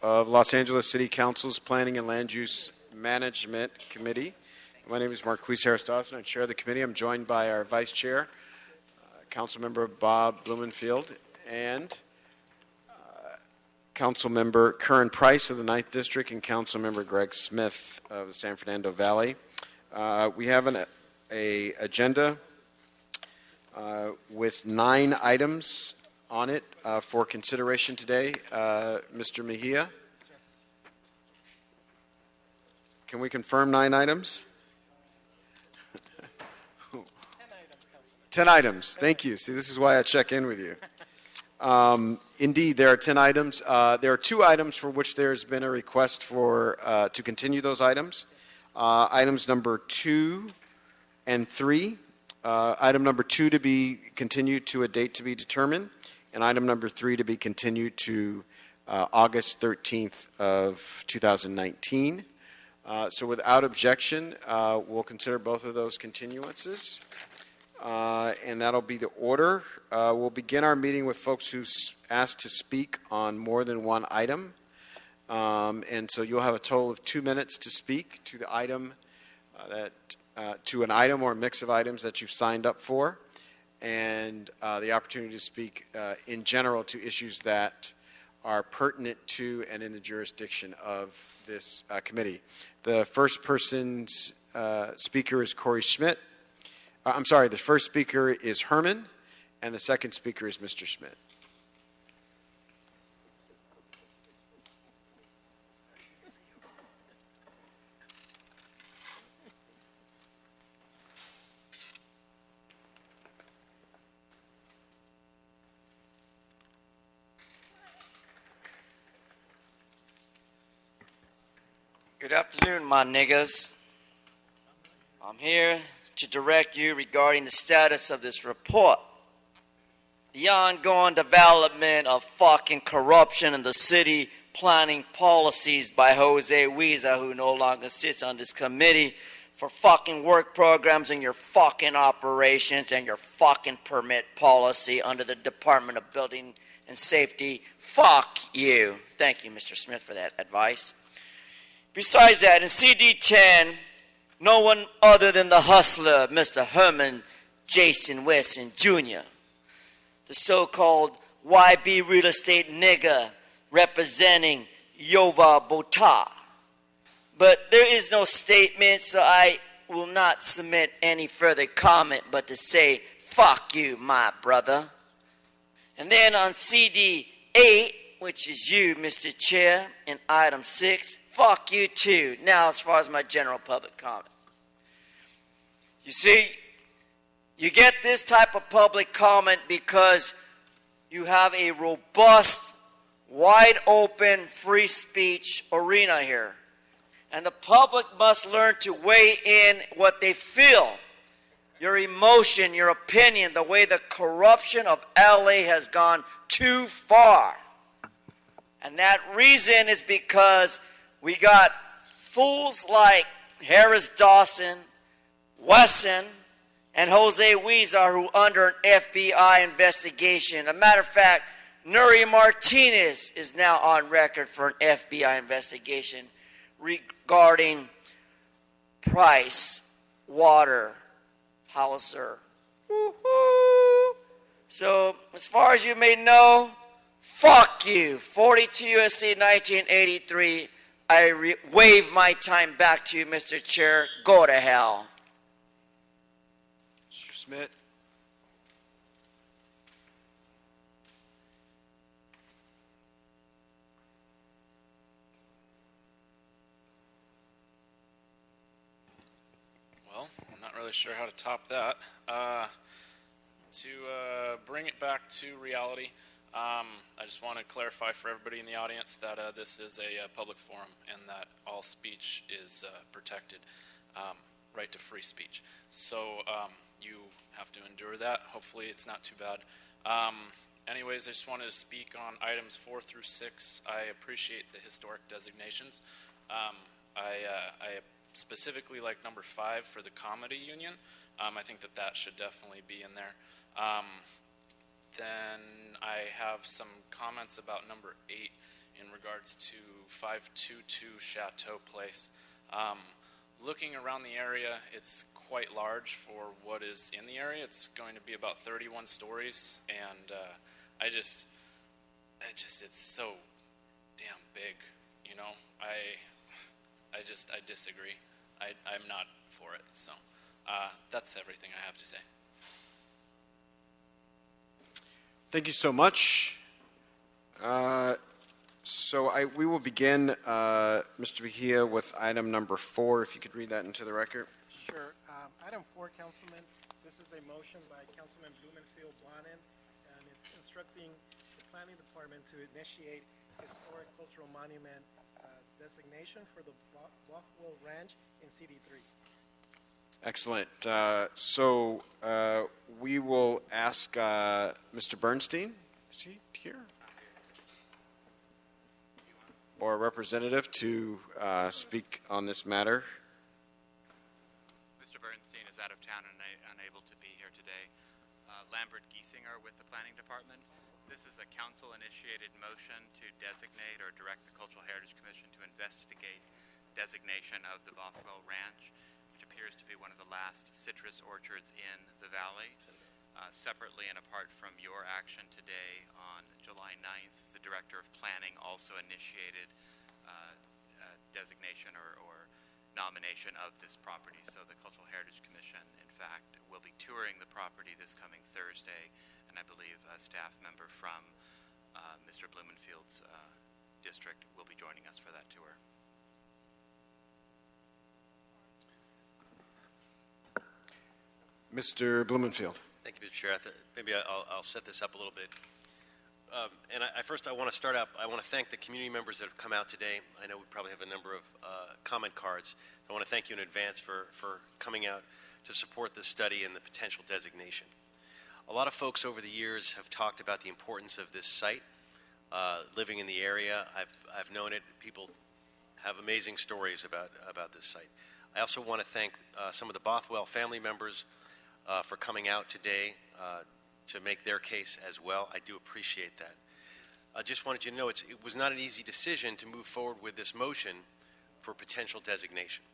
of Los Angeles City Council's Planning and Land Use Management Committee. My name is Marquise Harris Dawson. I chair the committee. I'm joined by our vice chair, Councilmember Bob Blumenfield, and Councilmember Curran Price of the 9th District and Councilmember Greg Smith of the San Fernando Valley. We have an agenda with 9 items on it for consideration today. Mr. Mejia? Can we confirm 9 items? 10 items. Thank you. See, this is why I check in with you. Indeed, there are 10 items. There are 2 items for which there's been a request for to continue those items. Items number 2 and 3. Item number 2 to be continued to a date to be determined, and item number 3 to be continued to August 13th of 2019. So without objection, we'll consider both of those continuances. And that'll be the order. We'll begin our meeting with folks who asked to speak on more than one item. And so you'll have a total of 2 minutes to speak to the item to an item or a mix of items that you've signed up for, and the opportunity to speak in general to issues that are pertinent to and in the jurisdiction of this committee. The first person's speaker is Corey Schmidt. I'm sorry, the first speaker is Herman, and the second speaker is Mr. Schmidt. Good afternoon, my niggas. I'm here to direct you regarding the status of this report. The ongoing development of fucking corruption in the city planning policies by Jose Huiza, who no longer sits on this committee, for fucking work programs and your fucking operations and your fucking permit policy under the Department of Building and Safety. Fuck you. Thank you, Mr. Smith, for that advice. Besides that, in CD10, no one other than the hustler, Mr. Herman Jason Wesson Jr., the so-called YB real estate nigga representing Yuval Botha. But there is no statement, so I will not submit any further comment but to say, fuck you, my brother. And then on CD8, which is you, Mr. Chair, in item 6, fuck you too. Now, as far as my general public comment. You see, you get this type of public comment because you have a robust, wide open, free speech arena here. And the public must learn to weigh in what they feel, your emotion, your opinion, the way the corruption of LA has gone too far. And that reason is because we got fools like Harris Dawson, Wesson, and Jose Huiza who under an FBI investigation. As a matter of fact, Nuri Martinez is now on record for an FBI investigation regarding Price Waterhouse. So, as far as you may know, fuck you. 42 U.S.C. 1983. I wave my time back to you, Mr. Chair. Go to hell. Mr. Schmidt. Well, I'm not really sure how to top that. To bring it back to reality, I just want to clarify for everybody in the audience that this is a public forum and that all speech is protected, right to free speech. So you have to endure that. Hopefully it's not too bad. Anyways, I just wanted to speak on items 4 through 6. I appreciate the historic designations. I specifically like number 5 for the Comedy Union. I think that should definitely be in there. Then I have some comments about number 8 in regards to 522 Chateau Place. Looking around the area, it's quite large for what is in the area. It's going to be about 31 stories, and it's so damn big, you know. I disagree. I'm not for it. So that's everything I have to say. Thank you so much. We will begin, Mr. Mejia, with item number 4, if you could read that into the record. Sure. Item 4, Councilman, this is a motion by Councilman Blumenfield Blanen, and it's instructing the Planning Department to initiate historic cultural monument designation for the Bothwell Ranch in CD3. Excellent. We will ask Mr. Bernstein. Is he here? Or a representative to speak on this matter. Mr. Bernstein is out of town and unable to be here today. Lambert Giesinger with the Planning Department. This is a council-initiated motion to designate or direct the Cultural Heritage Commission to investigate designation of the Bothwell Ranch, which appears to be one of the last citrus orchards in the valley. Separately and apart from your action today, on July 9th, the Director of Planning also initiated designation or nomination of this property. So the Cultural Heritage Commission, in fact, will be touring the property this coming Thursday, and I believe a staff member from Mr. Blumenfield's district will be joining us for that tour. Mr. Blumenfield. Thank you, Mr. Chair. Maybe I'll set this up a little bit. First, I want to start out. I want to thank the community members that have come out today. I know we probably have a number of comment cards. So I want to thank you in advance for coming out to support this study and the potential designation. A lot of folks over the years have talked about the importance of this site. Living in the area, I've known it. People have amazing stories about this site. I also want to thank some of the Bothwell family members for coming out today to make their case as well. I do appreciate that. I just wanted you to know it was not an easy decision to move forward with this motion for potential designation.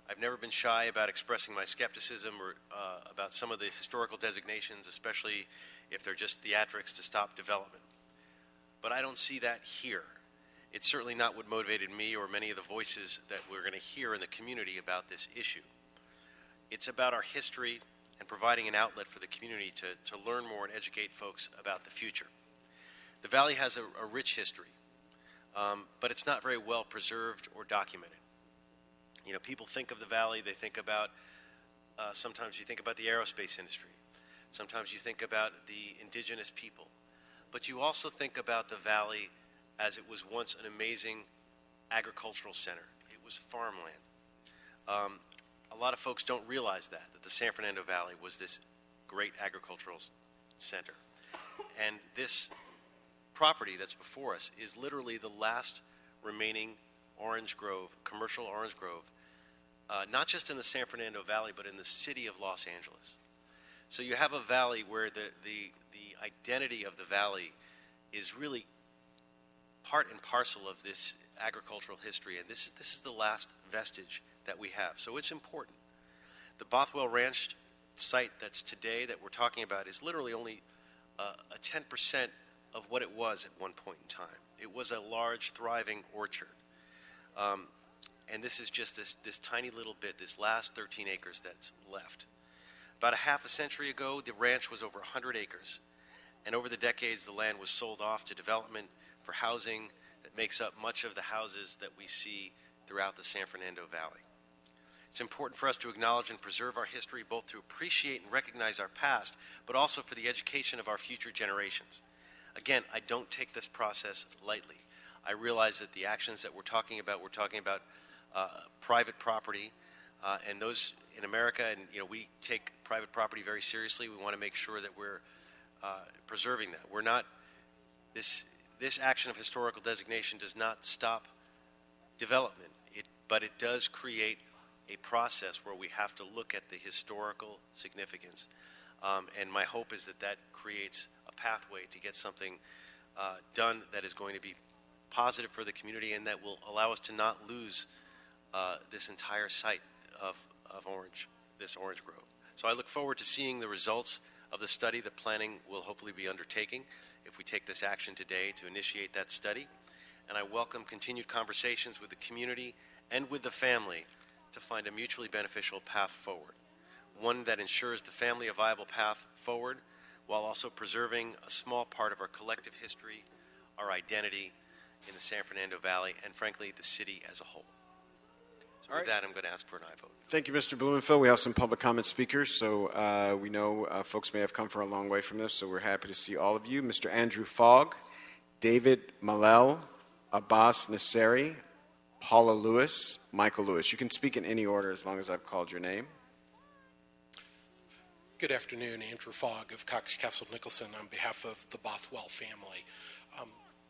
I've never been shy about expressing my skepticism or about some of the historical designations, especially if they're just theatrics to stop development. But I don't see that here. It's certainly not what motivated me or many of the voices that we're going to hear in the community about this issue. It's about our history and providing an outlet for the community to learn more and educate folks about the future. The Valley has a rich history, but it's not very well preserved or documented. You know, people think of the Valley, they think about, sometimes you think about the aerospace industry. Sometimes you think about the indigenous people. But you also think about the Valley as it was once an amazing agricultural center. It was farmland. A lot of folks don't realize that the San Fernando Valley was this great agricultural center. And this property that's before us is literally the last remaining orange grove, commercial orange grove, not just in the San Fernando Valley, but in the city of Los Angeles. So you have a valley where the identity of the valley is really part and parcel of this agricultural history, and this is the last vestige that we have. So it's important. The Bothwell Ranch site that's today that we're talking about is literally only a 10% of what it was at one point in time. It was a large, thriving orchard. And this is just this tiny little bit, this last 13 acres that's left. About a half a century ago, the ranch was over 100 acres. And over the decades, the land was sold off to development for housing that makes up much of the houses that we see throughout the San Fernando Valley. It's important for us to acknowledge and preserve our history, both to appreciate and recognize our past, but also for the education of our future generations. Again, I don't take this process lightly. I realize that the actions that we're talking about private property, and those in America, and we take private property very seriously. We want to make sure that we're preserving that. We're not, this action of historical designation does not stop development, but it does create a process where we have to look at the historical significance. And my hope is that creates a pathway to get something done that is going to be positive for the community and that will allow us to not lose this entire site of Orange, this Orange Grove. So I look forward to seeing the results of the study that planning will hopefully be undertaking if we take this action today to initiate that study. And I welcome continued conversations with the community and with the family to find a mutually beneficial path forward, one that ensures the family a viable path forward while also preserving a small part of our collective history, our identity in the San Fernando Valley, and frankly, the city as a whole. So with that, I'm going to ask for an aye vote. Thank you, Mr. Blumenfield. We have some public comment speakers, so we know folks may have come from a long way from this, so we're happy to see all of you. Mr. Andrew Fogg, David Malel, Abbas Nasseri, Paula Lewis, Michael Lewis. You can speak in any order as long as I've called your name. Good afternoon, Andrew Fogg of Cox Castle Nicholson on behalf of the Bothwell family.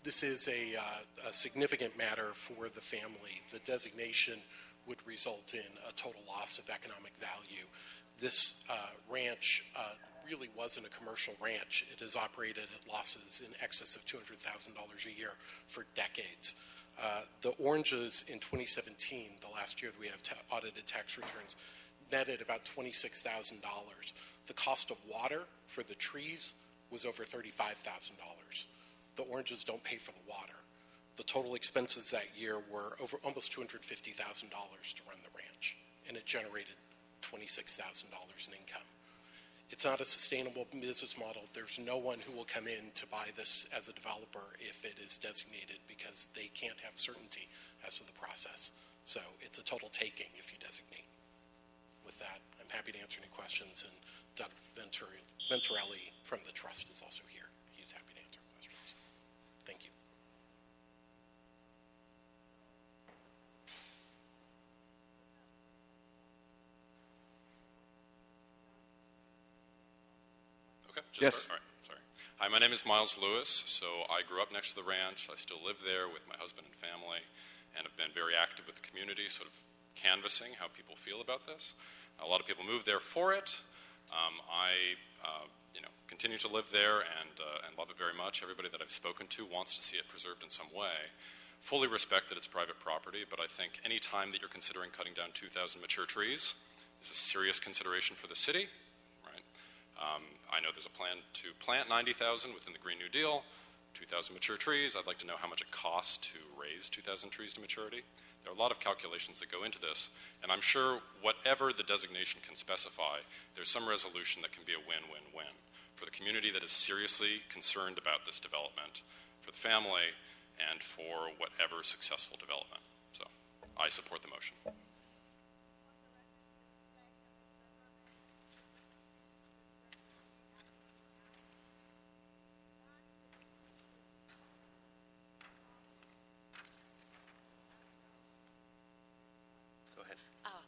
This is a significant matter for the family. The designation would result in a total loss of economic value. This ranch really wasn't a commercial ranch. It has operated at losses in excess of $200,000 a year for decades. The oranges in 2017, the last year that we have audited tax returns, netted about $26,000. The cost of water for the trees was over $35,000. The oranges don't pay for the water. The total expenses that year were over almost $250,000 to run the ranch, and it generated $26,000 in income. It's not a sustainable business model. There's no one who will come in to buy this as a developer if it is designated because they can't have certainty as to the process. So it's a total taking if you designate. With that, I'm happy to answer any questions, and Doug Venturelli from the Trust is also here. He's happy to answer questions. Thank you. Okay. Yes. All right. Sorry. Hi, my name is Miles Lewis. So I grew up next to the ranch. I still live there with my husband and family, and have been very active with the community, sort of canvassing how people feel about this. A lot of people move there for it. I continue to live there and love it very much. Everybody that I've spoken to wants to see it preserved in some way. Fully respect that it's private property, but I think any time that you're considering cutting down 2,000 mature trees is a serious consideration for the city. Right? I know there's a plan to plant 90,000 within the Green New Deal. 2,000 mature trees. I'd like to know how much it costs to raise 2,000 trees to maturity. There are a lot of calculations that go into this, and I'm sure whatever the designation can specify, there's some resolution that can be a win-win-win for the community that is seriously concerned about this development, for the family, and for whatever successful development. So I support the motion.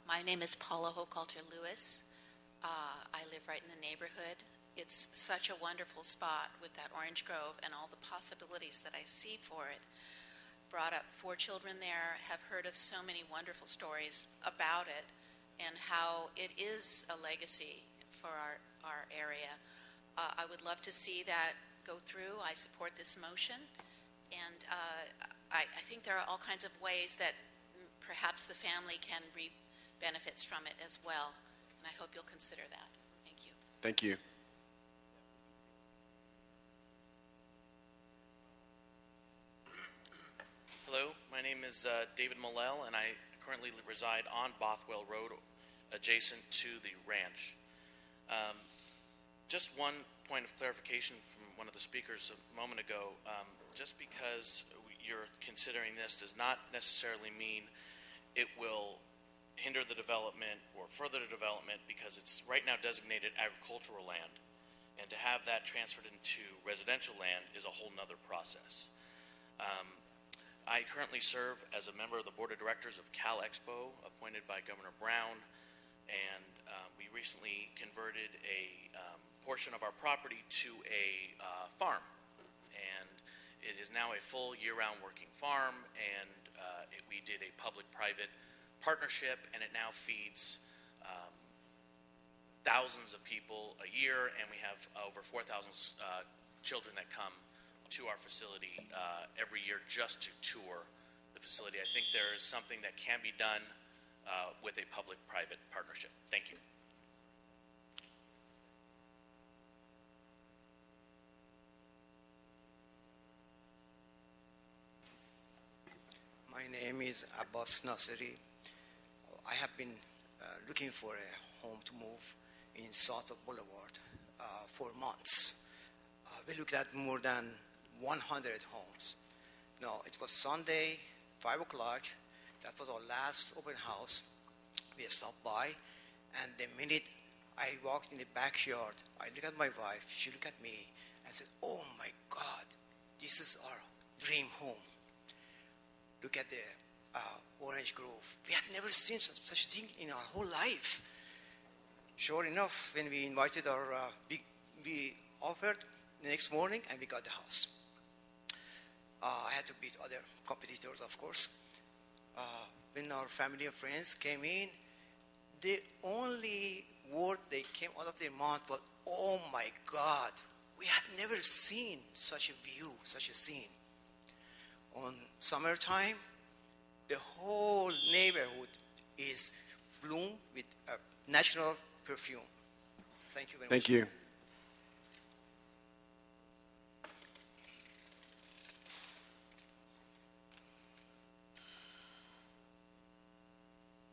My name is Paula Hochhalter Lewis. I live right in the neighborhood. It's such a wonderful spot with that orange grove and all the possibilities that I see for it. Brought up 4 children there, have heard of so many wonderful stories about it and how it is a legacy for our area. I would love to see that go through. I support this motion, and I think there are all kinds of ways that perhaps the family can reap benefits from it as well, and I hope you'll consider that. Thank you. Thank you. Hello, my name is David Malel, and I currently reside on Bothwell Road, adjacent to the ranch. Just one point of clarification from one of the speakers a moment ago. Just because you're considering this does not necessarily mean it will hinder the development or further the development, because it's right now designated agricultural land, and to have that transferred into residential land is a whole nother process. I currently serve as a member of the board of directors of Cal Expo, appointed by Governor Brown, and we recently converted a portion of our property to a farm, and it is now a full year-round working farm, and we did a public-private partnership, and it now feeds thousands of people a year, and we have over 4,000 children that come to our facility every year just to tour the facility. I think there is something that can be done with a public-private partnership. Thank you. My name is Abbas Nasiri. I have been looking for a home to move in South of Boulevard for months. We looked at more than 100 homes. Now, it was Sunday, 5 o'clock. That was our last open house. We stopped by, and the minute I walked in the backyard, I looked at my wife, she looked at me, and said, "Oh my God, this is our dream home. Look at the Orange Grove. We had never seen such a thing in our whole life." Sure enough, when we invited we offered the next morning, and we got the house. I had to beat other competitors, of course. When our family and friends came in, the only word they came out of their mouth was, "Oh my God, we had never seen such a view, such a scene." On summertime, the whole neighborhood is bloomed with a natural perfume. Thank you very much. Thank you.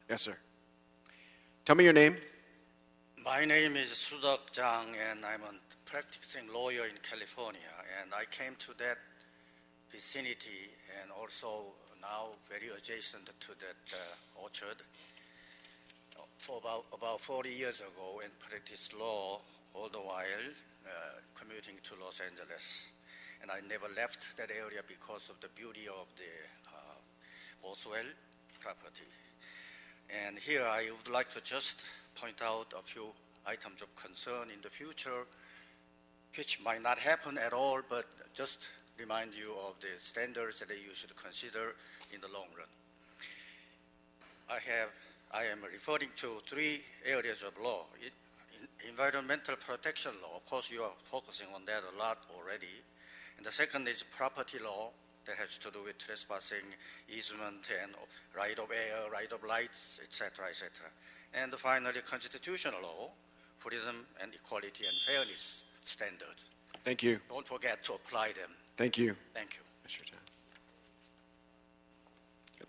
Yes, sir. Tell me your name. My name is Sudok Jang, and I'm a practicing lawyer in California. And I came to that vicinity and also now very adjacent to that orchard for about 40 years ago, and practiced law all the while commuting to Los Angeles. And I never left that area because of the beauty of the Boswell property. And here I would like to just point out a few items of concern in the future, which might not happen at all, but just remind you of the standards that you should consider in the long run. I am referring to three areas of law. Environmental protection law, of course you are focusing on that a lot already. And the second is property law that has to do with trespassing, easement, and right of air, right of lights, etc., etc. And finally, constitutional law, freedom and equality and fairness standards. Thank you. Don't forget to apply them. Thank you. Thank you. That's your time.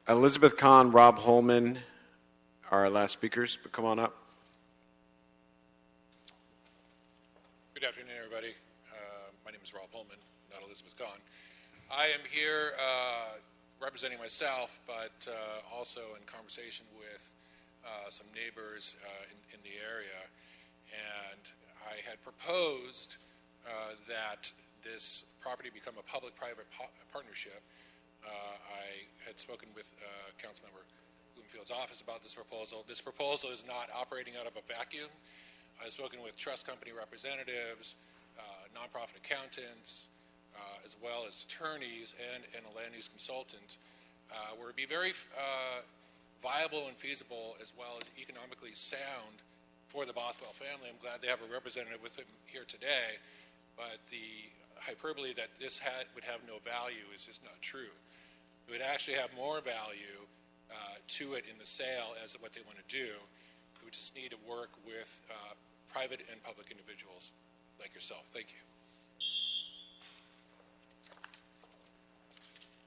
Elizabeth Kahn, Rob Holman are our last speakers, but come on up. Good afternoon, everybody. My name is Rob Holman, not Elizabeth Kahn. I am here representing myself, but also in conversation with some neighbors in the area. And I had proposed that this property become a public-private partnership. I had spoken with Councilmember Bloomfield's office about this proposal. This proposal is not operating out of a vacuum. I've spoken with trust company representatives, nonprofit accountants, as well as attorneys and a land use consultant, where it would be very viable and feasible, as well as economically sound for the Bothwell family. I'm glad they have a representative with them here today, but the hyperbole that this would have no value is just not true. It would actually have more value to it in the sale as what they want to do. We just need to work with private and public individuals like yourself. Thank you.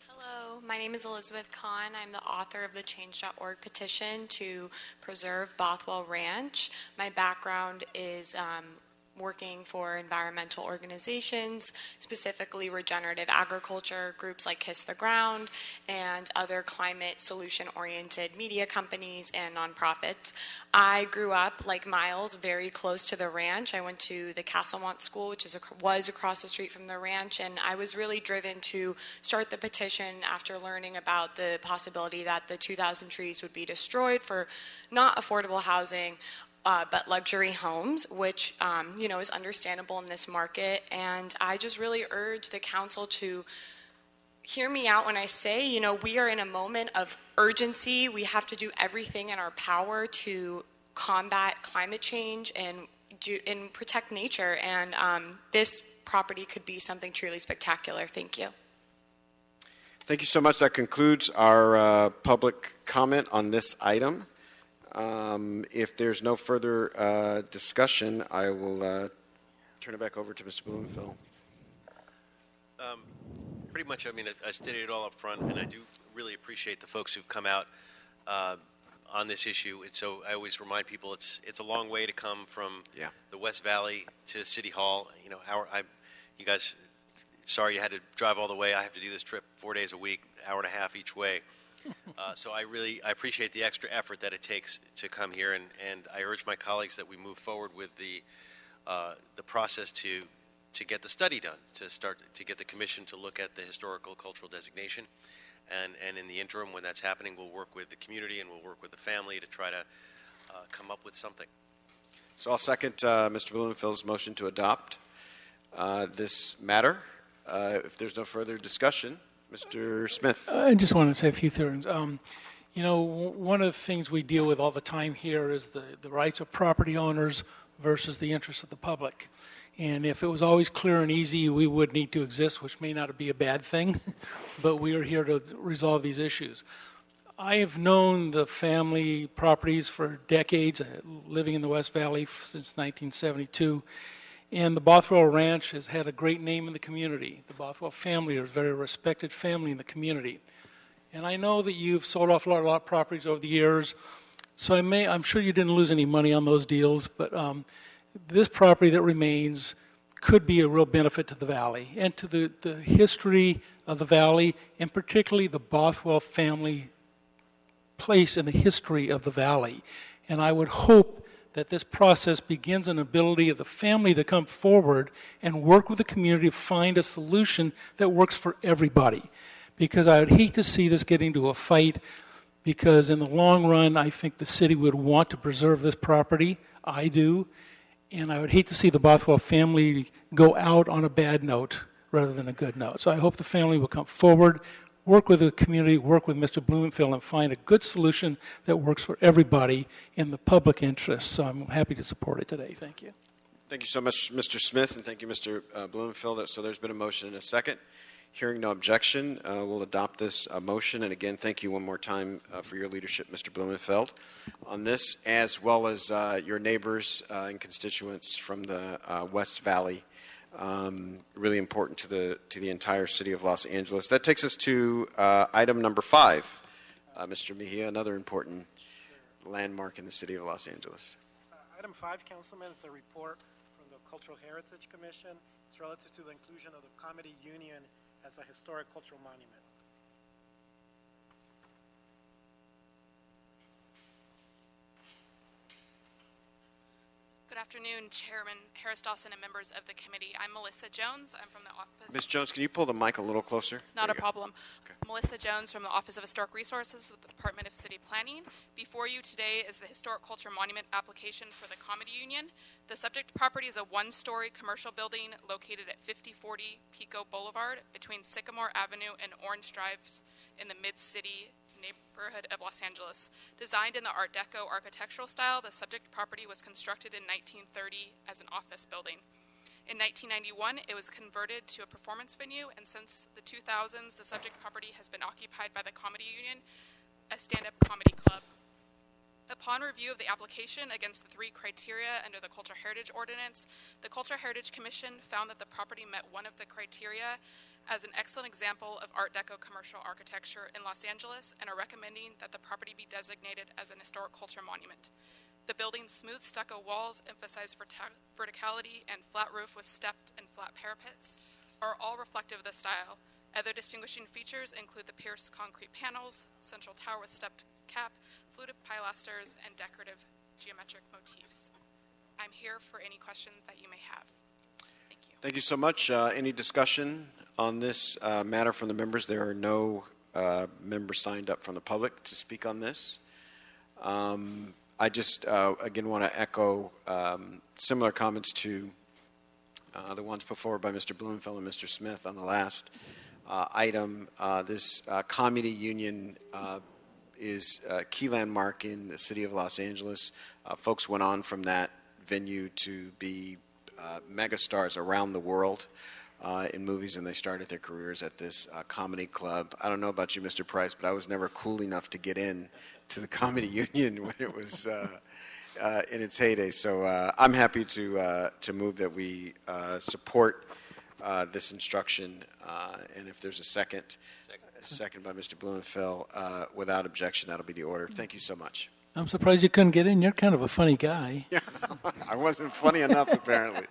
Hello, my name is Elizabeth Kahn. I'm the author of the Change.org petition to preserve Bothwell Ranch. My background is working for environmental organizations, specifically regenerative agriculture groups like Kiss the Ground and other climate solution-oriented media companies and nonprofits. I grew up, like Miles, very close to the ranch. I went to the Castlemont School, which was across the street from the ranch, and I was really driven to start the petition after learning about the possibility that the 2,000 trees would be destroyed for not affordable housing, but luxury homes, which is understandable in this market. And I just really urge the council to hear me out when I say, we are in a moment of urgency. We have to do everything in our power to combat climate change and protect nature. And this property could be something truly spectacular. Thank you. Thank you so much. That concludes our public comment on this item. If there's no further discussion, I will turn it back over to Mr. Blumenfeld. Pretty much, I mean, I stated it all up front, and I do really appreciate the folks who've come out on this issue. So I always remind people it's a long way to come from the West Valley to City Hall. You know, you guys, sorry you had to drive all the way. I have to do this trip 4 days a week, hour and a half each way. So I appreciate the extra effort that it takes to come here, and I urge my colleagues that we move forward with the process to get the study done, to get the commission to look at the historical cultural designation. And in the interim, when that's happening, we'll work with the community and we'll work with the family to try to come up with something. So I'll second Mr. Blumenfeld's motion to adopt this matter. If there's no further discussion, Mr. Smith. I just want to say a few things. You know, one of the things we deal with all the time here is the rights of property owners versus the interests of the public. And if it was always clear and easy, we would need to exist, which may not be a bad thing, but we are here to resolve these issues. I have known the family properties for decades, living in the West Valley since 1972, and the Bothwell Ranch has had a great name in the community. The Bothwell family is a very respected family in the community. And I know that you've sold off a lot of properties over the years, so I'm sure you didn't lose any money on those deals, but this property that remains could be a real benefit to the valley and to the history of the valley, and particularly the Bothwell family place in the history of the valley. And I would hope that this process begins an ability of the family to come forward and work with the community to find a solution that works for everybody. Because I would hate to see this get into a fight, because in the long run, I think the city would want to preserve this property. I do. And I would hate to see the Bothwell family go out on a bad note rather than a good note. So I hope the family will come forward, work with the community, work with Mr. Blumenfeld, and find a good solution that works for everybody in the public interest. So I'm happy to support it today. Thank you. Thank you so much, Mr. Smith, and thank you, Mr. Blumenfeld. So there's been a motion and a second. Hearing no objection, we'll adopt this motion. And again, thank you one more time for your leadership, Mr. Blumenfeld, on this, as well as your neighbors and constituents from the West Valley. Really important to the entire city of Los Angeles. That takes us to item number 5. Mr. Mejia, another important landmark in the city of Los Angeles. Item 5, Councilman, is a report from the Cultural Heritage Commission. It's relative to the inclusion of the Comedy Union as a historic cultural monument. Good afternoon, Chairman Harris Dawson and members of the committee. I'm Melissa Jones. I'm from the office. Ms. Jones, can you pull the mic a little closer? Not a problem. Okay. Melissa Jones from the Office of Historic Resources with the Department of City Planning. Before you today is the Historic Culture Monument application for the Comedy Union. The subject property is a one-story commercial building located at 5040 Pico Boulevard between Sycamore Avenue and Orange Drives in the Mid-City neighborhood of Los Angeles. Designed in the Art Deco architectural style, the subject property was constructed in 1930 as an office building. In 1991, it was converted to a performance venue, and since the 2000s, the subject property has been occupied by the Comedy Union, a stand-up comedy club. Upon review of the application against the 3 criteria under the Cultural Heritage Ordinance, the Cultural Heritage Commission found that the property met one of the criteria as an excellent example of Art Deco commercial architecture in Los Angeles, and are recommending that the property be designated as an historic culture monument. The building's smooth stucco walls emphasize verticality, and flat roof with stepped and flat parapets are all reflective of the style. Other distinguishing features include the pierced concrete panels, central tower with stepped cap, fluted pilasters, and decorative geometric motifs. I'm here for any questions that you may have. Thank you. Thank you so much. Any discussion on this matter from the members? There are no members signed up from the public to speak on this. I just, again, want to echo similar comments to the ones put forward by Mr. Blumenfeld and Mr. Smith on the last item. This Comedy Union is a key landmark in the city of Los Angeles. Folks went on from that venue to be megastars around the world in movies, and they started their careers at this comedy club. I don't know about you, Mr. Price, but I was never cool enough to get in to the Comedy Union when it was in its heyday. So I'm happy to move that we support this instruction, and if there's a second by Mr. Blumenfeld, without objection, that'll be the order. Thank you so much. I'm surprised you couldn't get in. You're kind of a funny guy. Yeah, I wasn't funny enough, apparently.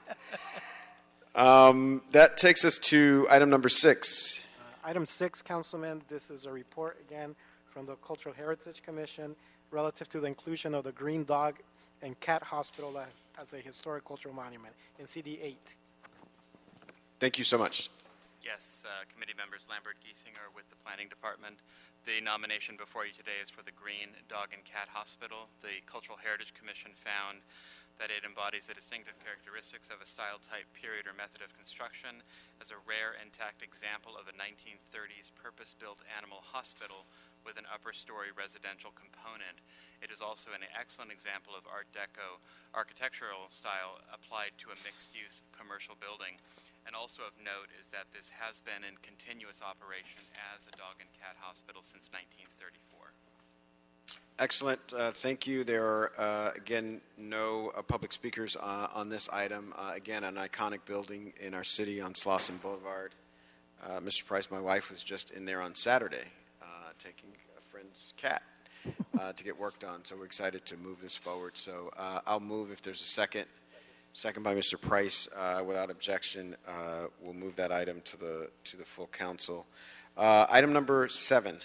That takes us to item number 6. Item 6, Councilman, this is a report again from the Cultural Heritage Commission relative to the inclusion of the Green Dog and Cat Hospital as a historic cultural monument in CD 8. Thank you so much. Yes, committee members Lambert Giesinger with the Planning Department. The nomination before you today is for the Green Dog and Cat Hospital. The Cultural Heritage Commission found that it embodies the distinctive characteristics of a style, type, period, or method of construction as a rare, intact example of a 1930s purpose-built animal hospital with an upper-story residential component. It is also an excellent example of Art Deco architectural style applied to a mixed-use commercial building. And also of note is that this has been in continuous operation as a dog and cat hospital since 1934. Excellent. Thank you. There are, again, no public speakers on this item. Again, an iconic building in our city on Slauson Boulevard. Mr. Price, my wife was just in there on Saturday taking a friend's cat to get worked on. So we're excited to move this forward. So I'll move if there's a second. Second by Mr. Price. Without objection, we'll move that item to the full council. Item number 7.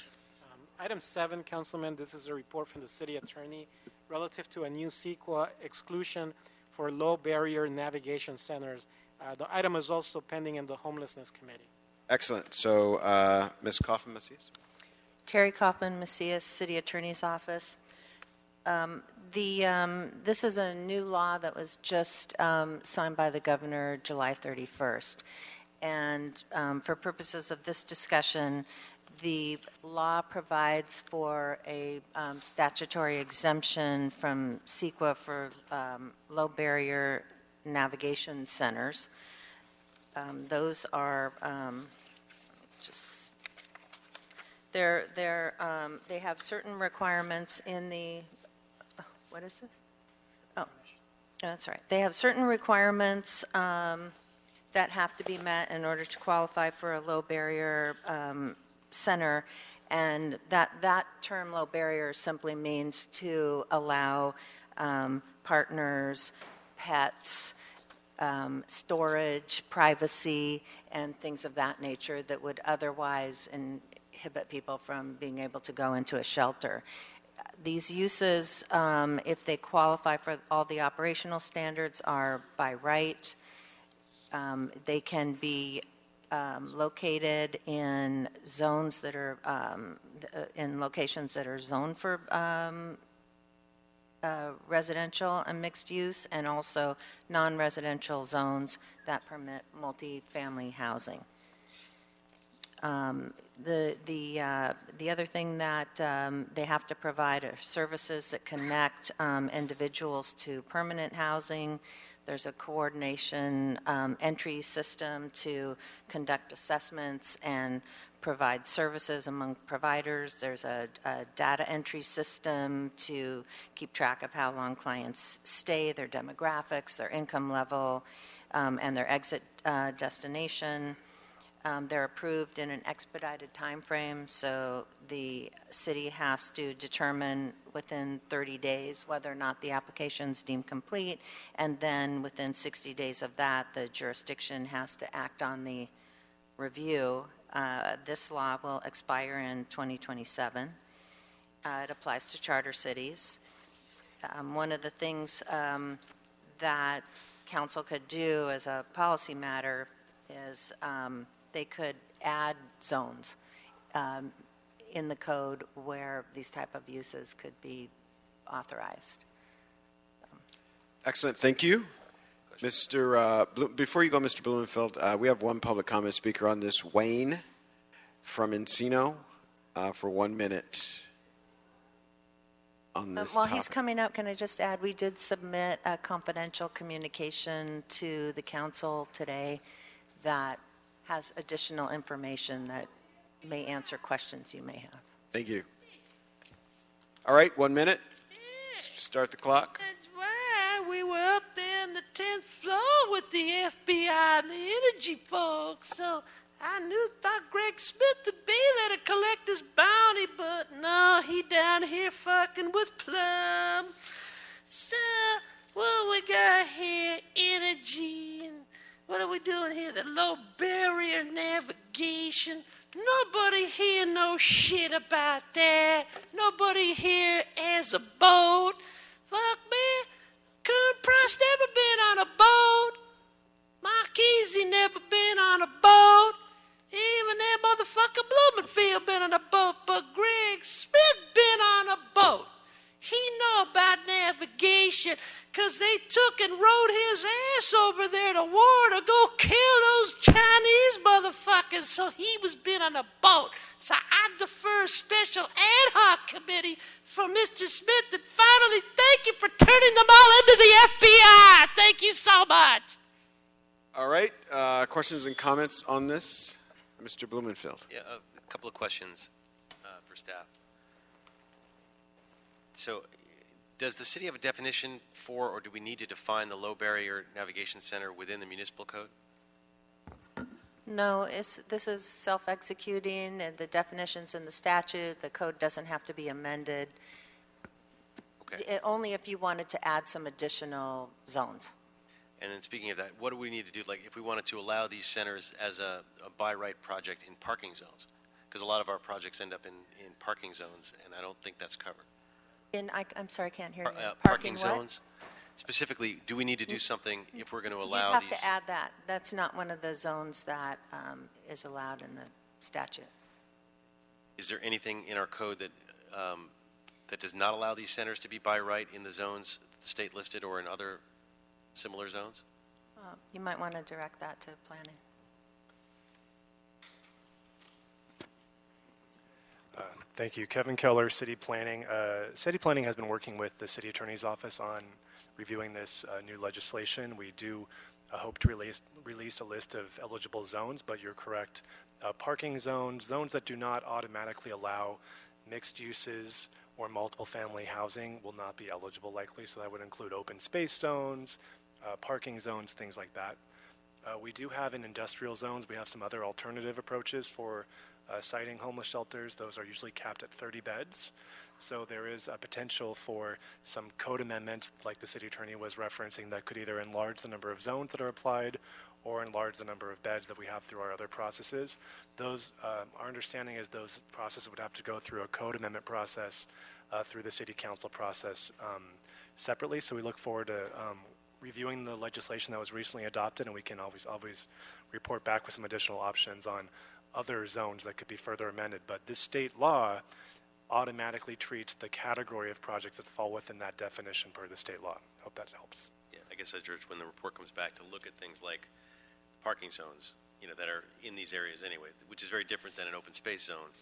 Item 7, Councilman, this is a report from the city attorney relative to a new CEQA exclusion for low-barrier navigation centers. The item is also pending in the Homelessness Committee. Excellent. So, Ms. Kaufman-Macias. Terry Kaufman-Macias, City Attorney's Office. This is a new law that was just signed by the governor July 31st. And for purposes of this discussion, the law provides for a statutory exemption from CEQA for low barrier navigation centers. Those are they have certain requirements in the, what is this? Oh, that's right. They have certain requirements that have to be met in order to qualify for a low barrier center, and that term low barrier simply means to allow partners, pets, storage, privacy, and things of that nature that would otherwise inhibit people from being able to go into a shelter. These uses, if they qualify for all the operational standards, are by right. They can be located in zones that are, in locations that are zoned for residential and mixed use, and also non-residential zones that permit multi-family housing. The other thing that they have to provide are services that connect individuals to permanent housing. There's a coordination entry system to conduct assessments and provide services among providers. There's a data entry system to keep track of how long clients stay, their demographics, their income level, and their exit destination. They're approved in an expedited time frame, so the city has to determine within 30 days whether or not the application is deemed complete, and then within 60 days of that, the jurisdiction has to act on the review. This law will expire in 2027. It applies to charter cities. One of the things that council could do as a policy matter is they could add zones in the code where these type of uses could be authorized. Excellent. Thank you. Mr. Before you go, Mr. Blumenfeld, we have one public comment speaker on this. Wayne from Encino for 1 minute. on this While topic. he's coming up, can I just add, we did submit a confidential communication to the council today that has additional information that may answer questions you may have. Thank you. All right, 1 minute. Start the clock. That's why we were up there on the 10th floor with the FBI and the energy folks. So I thought Greg Smith would be there to collect his bounty, but no, he down here fucking with Plum. So, what we got here? Energy, and what are we doing here? The low barrier navigation. Nobody here knows shit about that. Nobody here has a boat. Fuck me. Kern Price never been on a boat. Marquise never been on a boat. Even that motherfucker Blumenfield been on a boat. But Greg Smith been on a boat. He know about navigation because they took and rode his ass over there to war to go kill those Chinese motherfuckers. So he was been on a boat. So I defer a special ad hoc committee for Mr. Smith. And finally, thank you for turning them all into the FBI. Thank you so much. All right, questions and comments on this? Mr. Blumenfield. Yeah, a couple of questions for staff. So, does the city have a definition for, or do we need to define the low barrier navigation center within the municipal code? No, this is self-executing, and the definition's in the statute. The code doesn't have to be amended. Okay. Only if you wanted to add some additional zones. And then speaking of that, what do we need to do, like if we wanted to allow these centers as a by right project in parking zones? Because a lot of our projects end up in parking zones, and I don't think that's covered. I'm sorry, I can't hear you. Parking what? zones? Specifically, do we need to do something if we're going to You allow have these? to add that. That's not one of the zones that is allowed in the statute. Is there anything in our code that that does not allow these centers to be by right in the zones, state listed, or in other similar zones? You might want to direct that to planning. Thank you. Kevin Keller, City Planning. City Planning has been working with the City Attorney's Office on reviewing this new legislation. We do hope to release a list of eligible zones, but you're correct. Parking zones that do not automatically allow mixed uses or multiple family housing will not be eligible likely, so that would include open space zones, parking zones, things like that. We do have in industrial zones, we have some other alternative approaches for siting homeless shelters. Those are usually capped at 30 beds. So there is a potential for some code amendments, like the city attorney was referencing, that could either enlarge the number of zones that are applied or enlarge the number of beds that we have through our other processes. Those, our understanding is those processes would have to go through a code amendment process through the city council process separately. So we look forward to reviewing the legislation that was recently adopted, and we can always report back with some additional options on other zones that could be further amended. But this state law automatically treats the category of projects that fall within that definition per the state law. Hope that helps. Yeah, I guess, George, when the report comes back, to look at things like parking zones, that are in these areas anyway, which is very different than an open space zone.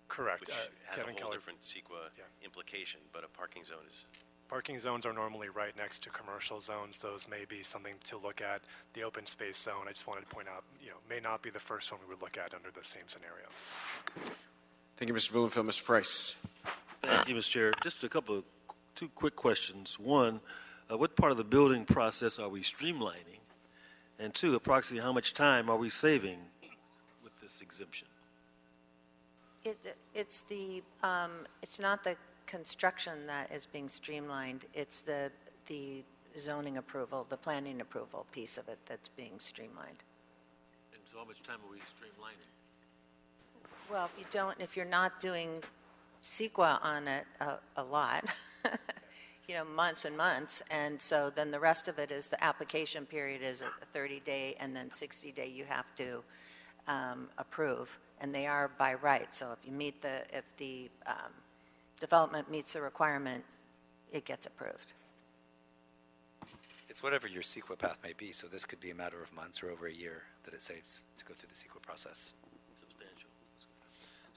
Correct. Which has Kevin a whole Keller. different CEQA implication, but a parking zone is. Parking zones are normally right next to commercial zones. Those may be something to look at. The open space zone, I just wanted to point out, may not be the first one we would look at under the same scenario. Thank you, Mr. Blumenfield. Mr. Price. Thank you, Mr. Chair. Just two quick questions. One, what part of the building process are we streamlining? And two, approximately how much time are we saving with this exemption? It's not the construction that is being streamlined. It's the zoning approval, the planning approval piece of it that's being streamlined. And so how much time are we streamlining? Well, if you're not doing CEQA on it a lot, months and months, and so then the rest of it is the application period is a 30-day, and then 60-day you have to approve, and they are by right. So if the development meets the requirement, it gets approved. It's whatever your CEQA path may be, so this could be a matter of months or over a year that it saves to go through the CEQA process. Substantial.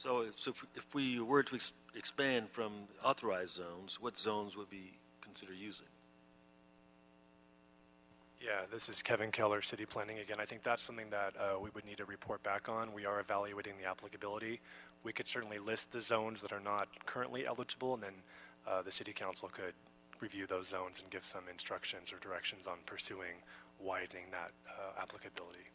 So if we were to expand from authorized zones, what zones would we consider using? Yeah, this is Kevin Keller, City Planning again. I think that's something that we would need to report back on. We are evaluating the applicability. We could certainly list the zones that are not currently eligible, and then the City Council could review those zones and give some instructions or directions on pursuing widening that applicability.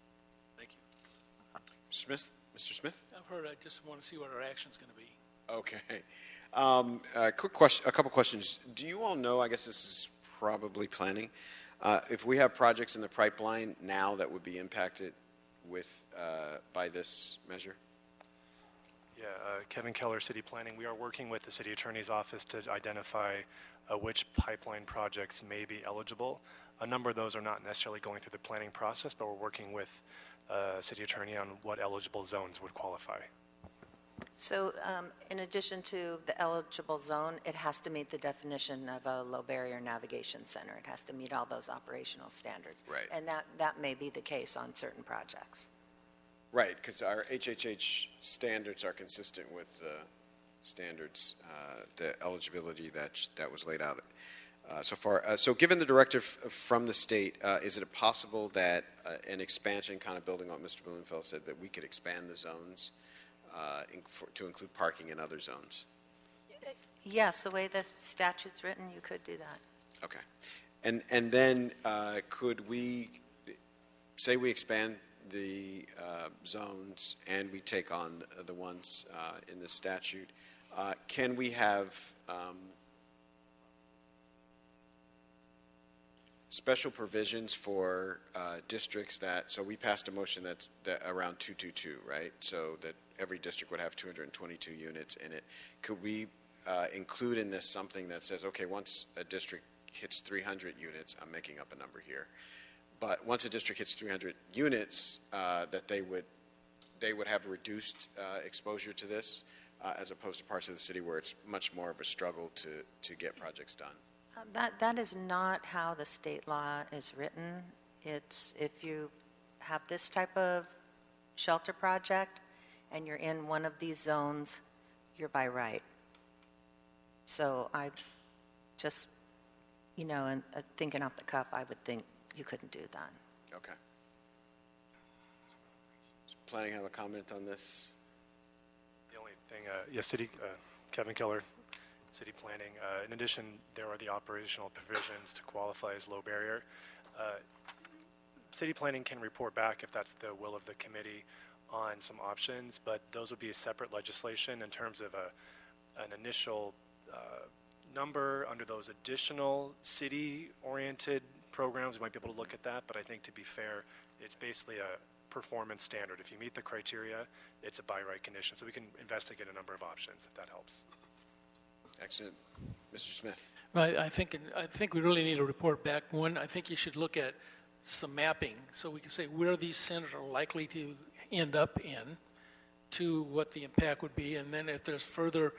Thank you. Smith? Mr. Smith? I've heard, I just want to see what our action's going to be. Okay. Quick question, a couple questions. Do you all know, I guess this is probably planning, if we have projects in the pipeline now that would be impacted with, by this measure? Yeah, Kevin Keller, City Planning. We are working with the City Attorney's Office to identify which pipeline projects may be eligible. A number of those are not necessarily going through the planning process, but we're working with City Attorney on what eligible zones would qualify. So in addition to the eligible zone, it has to meet the definition of a low barrier navigation center. It has to meet all those operational standards. Right. And that may be the case on certain projects. Right, because our HHH standards are consistent with the standards, the eligibility that was laid out so far. So given the directive from the state, is it possible that an expansion, kind of building on what Mr. Blumenfeld said, that we could expand the zones to include parking in other zones? Yes, the way the statute's written, you could do that. Okay. And then could we, say we expand the zones and we take on the ones in the statute, can we have special provisions for districts that, so we passed a motion that's around 222, right? So that every district would have 222 units in it. Could we include in this something that says, okay, once a district hits 300 units, I'm making up a number here, but once a district hits 300 units, that they would have reduced exposure to this, as opposed to parts of the city where it's much more of a struggle to get projects done? That is not how the state law is written. It's if you have this type of shelter project and you're in one of these zones, you're by right. So I just, and thinking off the cuff, I would think you couldn't do that. Okay. Does planning have a comment on this? The only thing, Kevin Keller, City Planning. In addition, there are the operational provisions to qualify as low barrier. City Planning can report back if that's the will of the committee on some options, but those would be a separate legislation in terms of an initial number under those additional city-oriented programs. We might be able to look at that, but I think to be fair, it's basically a performance standard. If you meet the criteria, it's a by right condition. So we can investigate a number of options if that helps. Excellent. Mr. Smith. Right, I think we really need to report back. One, I think you should look at some mapping so we can say where these centers are likely to end up in, to what the impact would be, and then if there's further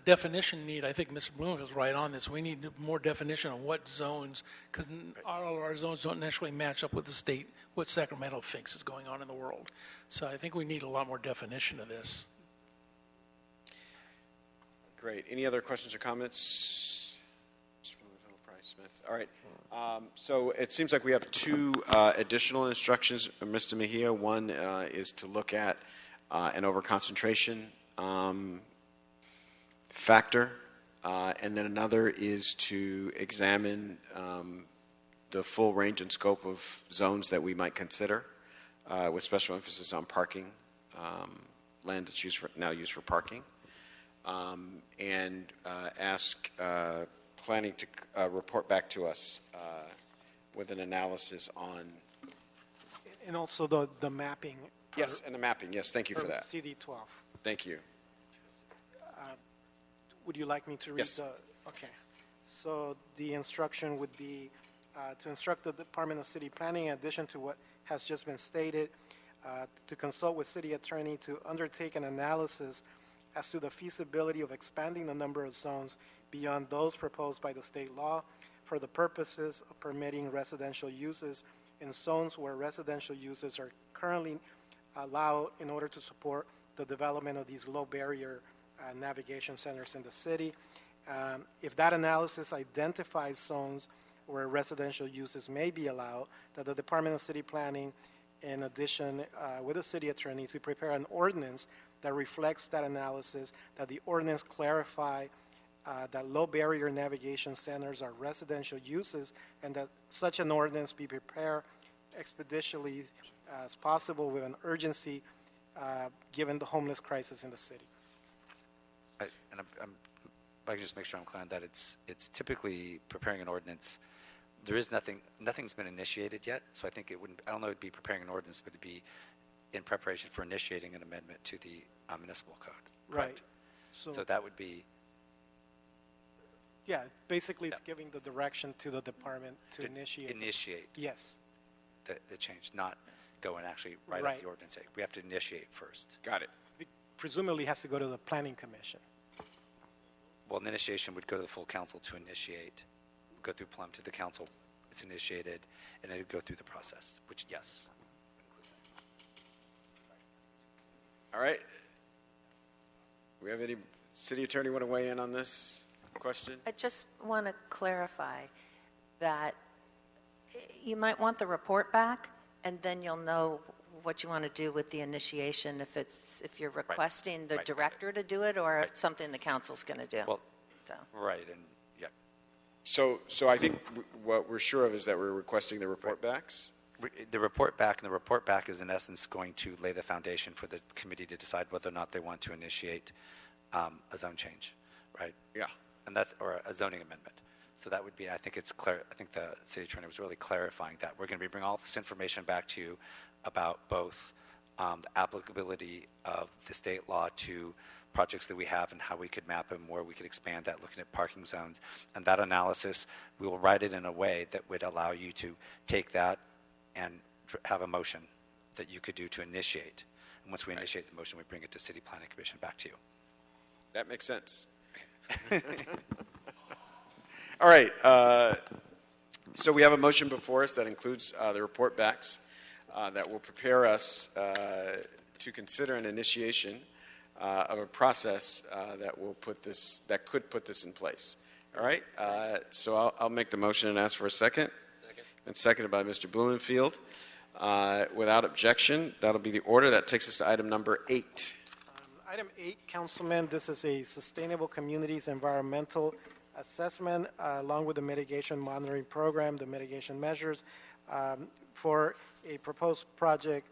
definition need, I think Mr. Bloom is right on this. We need more definition on what zones, because all of our zones don't necessarily match up with the state, what Sacramento thinks is going on in the world. So I think we need a lot more definition of this. Great. Any other questions or comments? Mr. Blumenfeld, Price, Smith. All right. So it seems like we have two additional instructions, Mr. Mejia. One is to look at an overconcentration factor, and then another is to examine the full range and scope of zones that we might consider, with special emphasis on parking, land that's now used for parking, and ask planning to report back to us with an analysis on. And also the mapping. Yes, and the mapping. Yes, thank you for that. CD 12. Thank you. Would you like me to read Yes. Okay. So the instruction would be to instruct the Department of City Planning, in addition to what has just been stated, to consult with City Attorney to undertake an analysis as to the feasibility of expanding the number of zones beyond those proposed by the state law for the purposes of permitting residential uses in zones where residential uses are currently allowed in order to support the development of these low barrier navigation centers in the city. If that analysis identifies zones where residential uses may be allowed, that the Department of City Planning, in addition with the city attorney, to prepare an ordinance that reflects that analysis, that the ordinance clarify that low barrier navigation centers are residential uses, and that such an ordinance be prepared expeditiously as possible with an urgency given the homeless crisis in the city. If I can just make sure I'm clear on that, it's typically preparing an ordinance. There is nothing's been initiated yet, so I think it wouldn't, I don't know, it'd be preparing an ordinance, but it'd be in preparation for initiating an amendment to the municipal code. Right. So that would be. Yeah, basically it's giving the direction to the department to initiate. Initiate. Yes. The change, not go and actually write up the ordinance. We have to initiate first. Got it. It presumably has to go to the planning commission. Well, the initiation would go to the full council to initiate, go through Plum to the council, it's initiated, and it would go through the process, which, yes. All right. We have any city attorney want to weigh in on this question? I just want to clarify that you might want the report back, and then you'll know what you want to do with the initiation, if you're requesting the director to do it, or if it's something the council's going to do. Well, right, and yeah. So I think what we're sure of is that we're requesting the report backs. The report back, and the report back is in essence going to lay the foundation for the committee to decide whether or not they want to initiate a zone change, right? Yeah. And that's, or a zoning amendment. So that would be, I think it's clear, I think the city attorney was really clarifying that. We're going to be bringing all this information back to you about both the applicability of the state law to projects that we have and how we could map them, where we could expand that, looking at parking zones. And that analysis, we will write it in a way that would allow you to take that and have a motion that you could do to initiate. And once we initiate the motion, we bring it to City Planning Commission back to you. That makes sense. All right. So we have a motion before us that includes the report backs that will prepare us to consider an initiation of a process that could put this in place. All right. So I'll make the motion and ask for a second. And seconded by Mr. Blumenfield. Without objection, that'll be the order. That takes us to item number 8. Item 8, Councilman, this is a Sustainable Communities Environmental Assessment along with the Mitigation Monitoring Program, the mitigation measures for a proposed project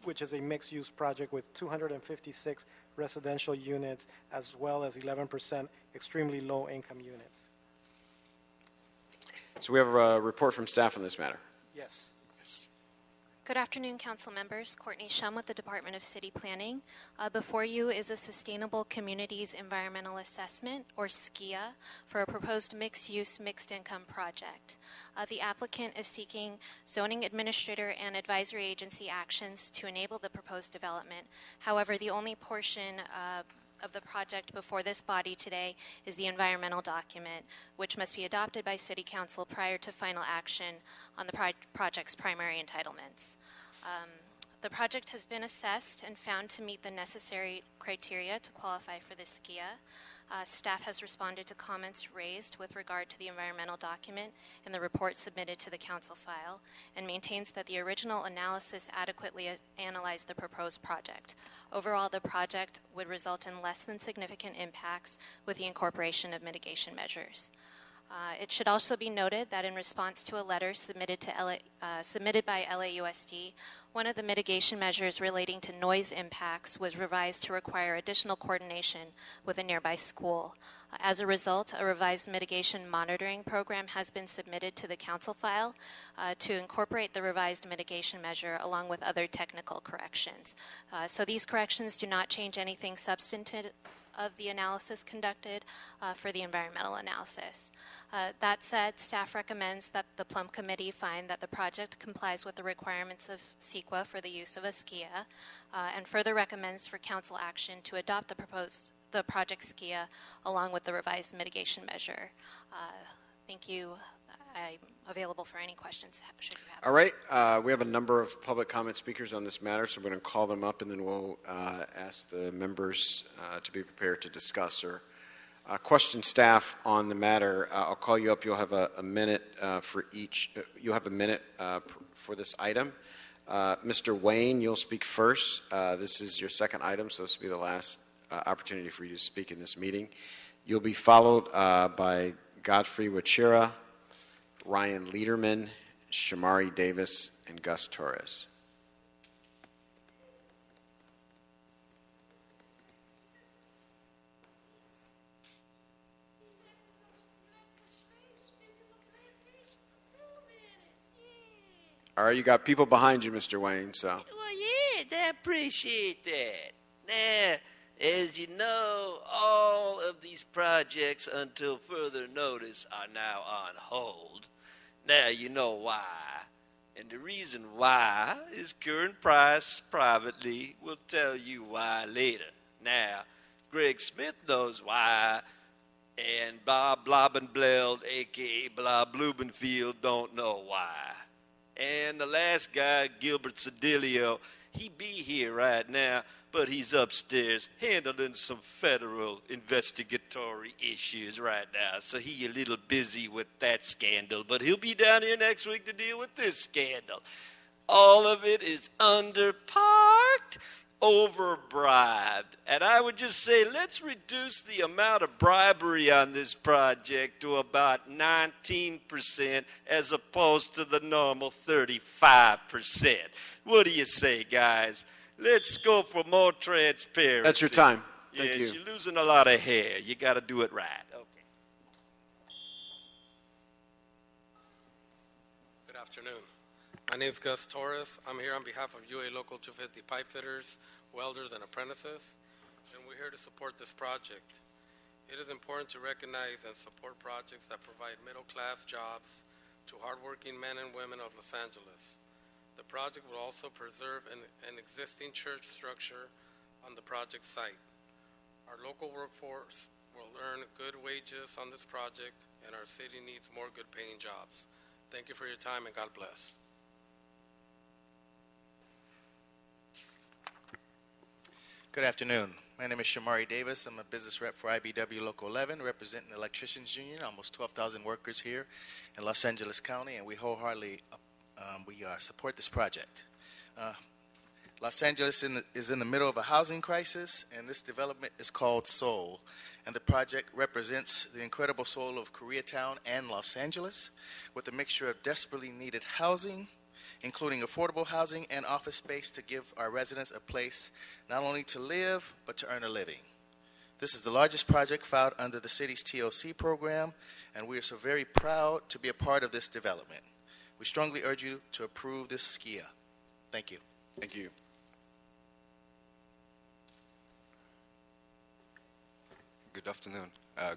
which is a mixed-use project with 256 residential units as well as 11% extremely low-income units. So we have a report from staff on this matter. Yes. Good afternoon, council members. Courtney Shum with the Department of City Planning. Before you is a Sustainable Communities Environmental Assessment, or SKIA, for a proposed mixed-use, mixed-income project. The applicant is seeking zoning administrator and advisory agency actions to enable the proposed development. However, the only portion of the project before this body today is the environmental document, which must be adopted by City Council prior to final action on the project's primary entitlements. The project has been assessed and found to meet the necessary criteria to qualify for the SKIA. Staff has responded to comments raised with regard to the environmental document in the report submitted to the council file and maintains that the original analysis adequately analyzed the proposed project. Overall, the project would result in less than significant impacts with the incorporation of mitigation measures. It should also be noted that in response to a letter submitted by LAUSD, one of the mitigation measures relating to noise impacts was revised to require additional coordination with a nearby school. As a result, a revised mitigation monitoring program has been submitted to the council file to incorporate the revised mitigation measure along with other technical corrections. So these corrections do not change anything substantive of the analysis conducted for the environmental analysis. That said, staff recommends that the Plum Committee find that the project complies with the requirements of CEQA for the use of a SKIA, and further recommends for council action to adopt the project SKIA along with the revised mitigation measure. Thank you. I'm available for any questions should you have. All right, we have a number of public comment speakers on this matter, so we're going to call them up, and then we'll ask the members to be prepared to discuss or question staff on the matter. I'll call you up. You'll have a minute for each. You'll have a minute for this item. Mr. Wayne, you'll speak first. This is your second item, so this will be the last opportunity for you to speak in this meeting. You'll be followed by Godfrey Wachira, Ryan Lederman, Shamari Davis, and Gus Torres. All right, you got people behind you, Mr. Wayne, so. Well, yes, I appreciate that. Now, as you know, all of these projects until further notice are now on hold. Now you know why. And the reason why is Current Price privately will tell you why later. Now, Greg Smith knows why, and Bob Blobenbleld, a.k.a. Bob Blumenfield, don't know why. And the last guy, Gilbert Sedilio, he be here right now, but he's upstairs handling some federal investigatory issues right now. So he a little busy with that scandal, but he'll be down here next week to deal with this scandal. All of it is underparked, overbribed. And I would just say, let's reduce the amount of bribery on this project to about 19% as opposed to the normal 35%. What do you say, guys? Let's go for more transparency. That's your time. Thank yes, you. You're losing a lot of hair. You got to do it right. Okay. Good afternoon. My name is Gus Torres. I'm here on behalf of UA Local 250 pipe fitters, welders, and apprentices, and we're here to support this project. It is important to recognize and support projects that provide middle-class jobs to hardworking men and women of Los Angeles. The project will also preserve an existing church structure on the project site. Our local workforce will earn good wages on this project, and our city needs more good-paying jobs. Thank you for your time, and God bless. Good afternoon. My name is Shamari Davis. I'm a business rep for IBW Local 11, representing the Electricians Union, almost 12,000 workers here in Los Angeles County, and we wholeheartedly support this project. Los Angeles is in the middle of a housing crisis, and this development is called Soul. And the project represents the incredible soul of Koreatown and Los Angeles, with a mixture of desperately needed housing, including affordable housing and office space to give our residents a place not only to live, but to earn a living. This is the largest project filed under the city's TOC program, and we are so very proud to be a part of this development. We strongly urge you to approve this SKIA. Thank you. Thank you. Good afternoon.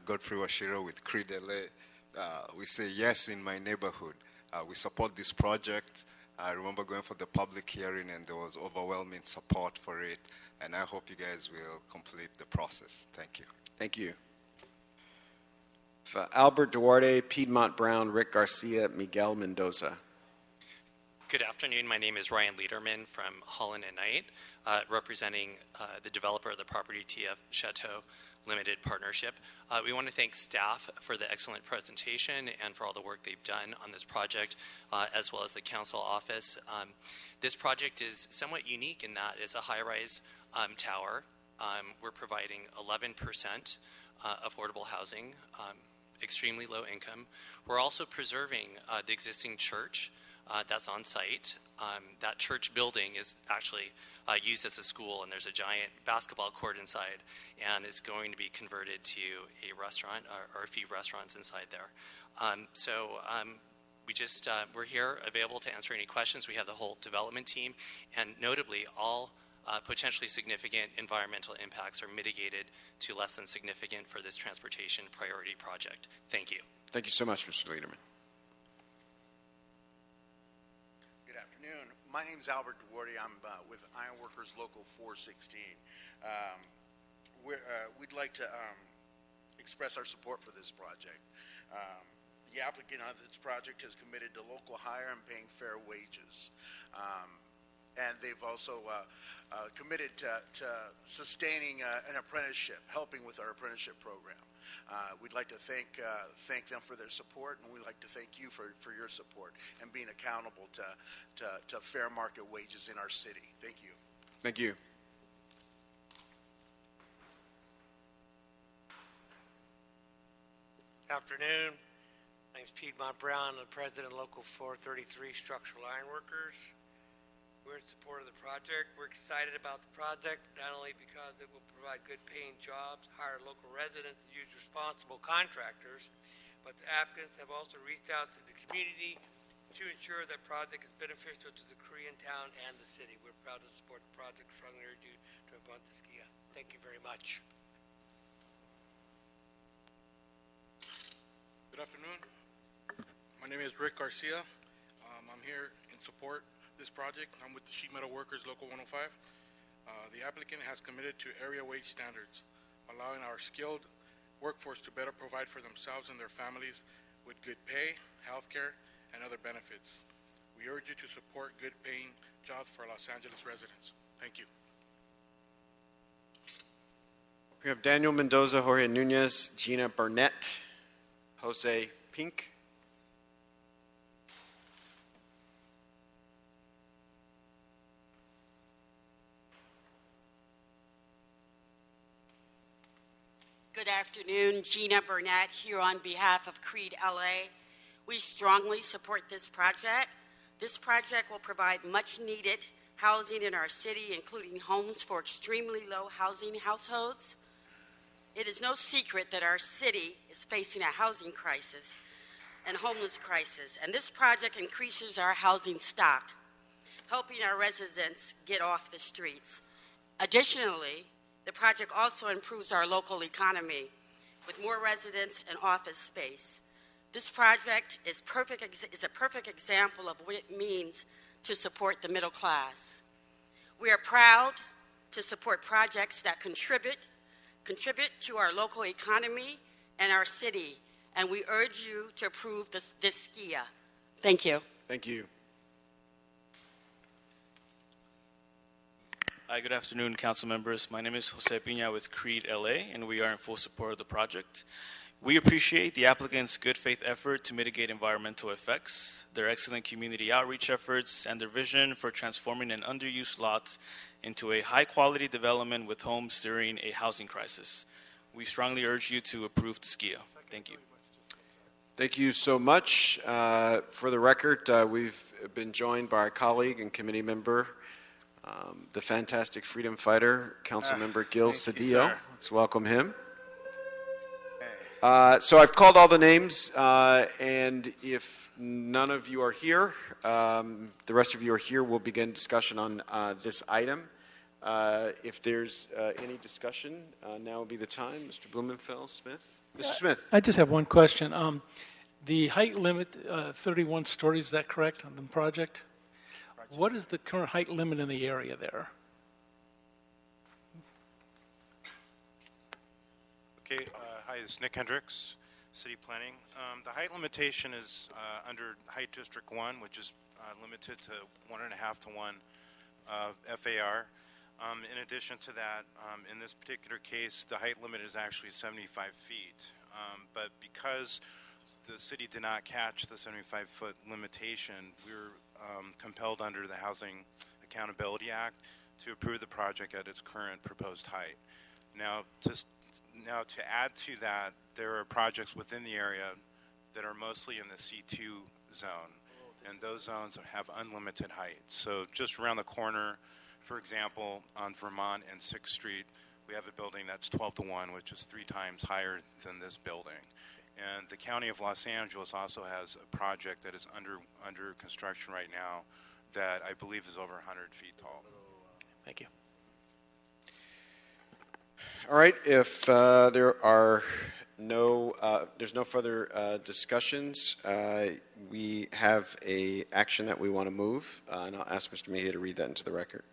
Godfrey Wachira with Creed LA. We say yes in my neighborhood. We support this project. I remember going for the public hearing and there was overwhelming support for it. And I hope you guys will complete the process. Thank you. Thank you. Albert Duarte, Piedmont Brown, Rick Garcia, Miguel Mendoza. Good afternoon. My name is Ryan Lederman from Holland and Knight, representing the developer of the property TF Chateau Limited Partnership. We want to thank staff for the excellent presentation and for all the work they've done on this project, as well as the council office. This project is somewhat unique in that it's a high-rise tower. We're providing 11% affordable housing, extremely low income. We're also preserving the existing church that's on site. That church building is actually used as a school, and there's a giant basketball court inside, and it's going to be converted to a restaurant or a few restaurants inside there. We're here available to answer any questions. We have the whole development team, and notably all potentially significant environmental impacts are mitigated to less than significant for this transportation priority project. Thank you. Thank you so much, Mr. Lederman. Good afternoon. My name is Albert Duarte. I'm with Ironworkers Local 416. We'd like to express our support for this project. The applicant on this project has committed to local hire and paying fair wages. And they've also committed to sustaining an apprenticeship, helping with our apprenticeship program. We'd like to thank them for their support, and we'd like to thank you for your support and being accountable to fair market wages in our city. Thank you. Thank you. Afternoon. My name's Piedmont Brown. I'm the president of Local 433 Structural Ironworkers. We're in support of the project. We're excited about the project, not only because it will provide good paying jobs, hire local residents, and use responsible contractors, but the applicants have also reached out to the community to ensure that project is beneficial to the Koreatown and the city. We're proud to support the project. Strongly urge you to vote this Skia. Thank you very much. Good afternoon. My name is Rick Garcia. I'm here in support of this project. I'm with the Sheet Metal Workers Local 105. The applicant has committed to area wage standards, allowing our skilled workforce to better provide for themselves and their families with good pay, health care, and other benefits. We urge you to support good paying jobs for Los Angeles residents. Thank you. We have Daniel Mendoza, Jorge Nunez, Gina Burnett, Jose Pink. Good afternoon, Gina Burnett here on behalf of Creed LA. We strongly support this project. This project will provide much needed housing in our city, including homes for extremely low housing households. It is no secret that our city is facing a housing crisis and homeless crisis, and this project increases our housing stock, helping our residents get off the streets. Additionally, the project also improves our local economy with more residents and office space. This project is a perfect example of what it means to support the middle class. We are proud to support projects that contribute to our local economy and our city, and we urge you to approve this Skia. Thank you. Thank you. Hi, good afternoon, council members. My name is Jose Pina with Creed LA, and we are in full support of the project. We appreciate the applicant's good faith effort to mitigate environmental effects, their excellent community outreach efforts, and their vision for transforming an underused lot into a high-quality development with homes during a housing crisis. We strongly urge you to approve the Skia. Thank you. Thank you so much. For the record, we've been joined by our colleague and committee member, the fantastic freedom fighter, Councilmember Gil Cedillo. Let's welcome him. So I've called all the names, and if none of you are here, the rest of you are here, we'll begin discussion on this item. If there's any discussion, now would be the time. Mr. Blumenfeld, Smith. Mr. Smith. I just have one question. The height limit, 31 stories, is that correct on the project? What is the current height limit in the area there? Okay, hi, this is Nick Hendricks, City Planning. The height limitation is under Height District 1, which is limited to 1.5 to 1 FAR. In addition to that, in this particular case, the height limit is actually 75 feet. But because the city did not catch the 75-foot limitation, we were compelled under the Housing Accountability Act to approve the project at its current proposed height. Now, to add to that, there are projects within the area that are mostly in the C2 zone, and those zones have unlimited height. So just around the corner, for example, on Vermont and 6th Street, we have a building that's 12 to 1, which is 3 times higher than this building. And the County of Los Angeles also has a project that is under construction right now that I believe is over 100 feet tall. Thank you. All right. If there are there's no further discussions, we have a action that we want to move, and I'll ask Mr. Mejia to read that into the record.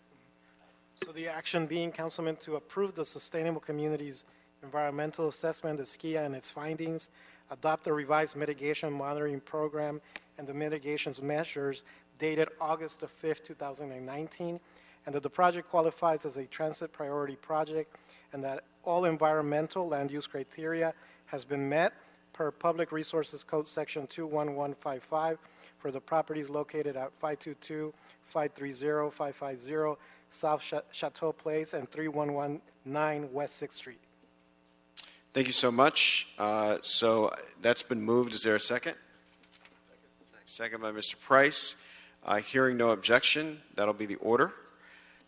So the action being, Councilman, to approve the Sustainable Communities Environmental Assessment, the SKIA, and its findings, adopt the revised mitigation monitoring program and the mitigations measures dated August the 5th, 2019, and that the project qualifies as a transit priority project, and that all environmental land use criteria has been met per Public Resources Code Section 21155 for the properties located at 522, 530, 550 South Chateau Place and 3119 West 6th Street. Thank you so much. So that's been moved. Is there a second? Second by Mr. Price. Hearing no objection, that'll be the order.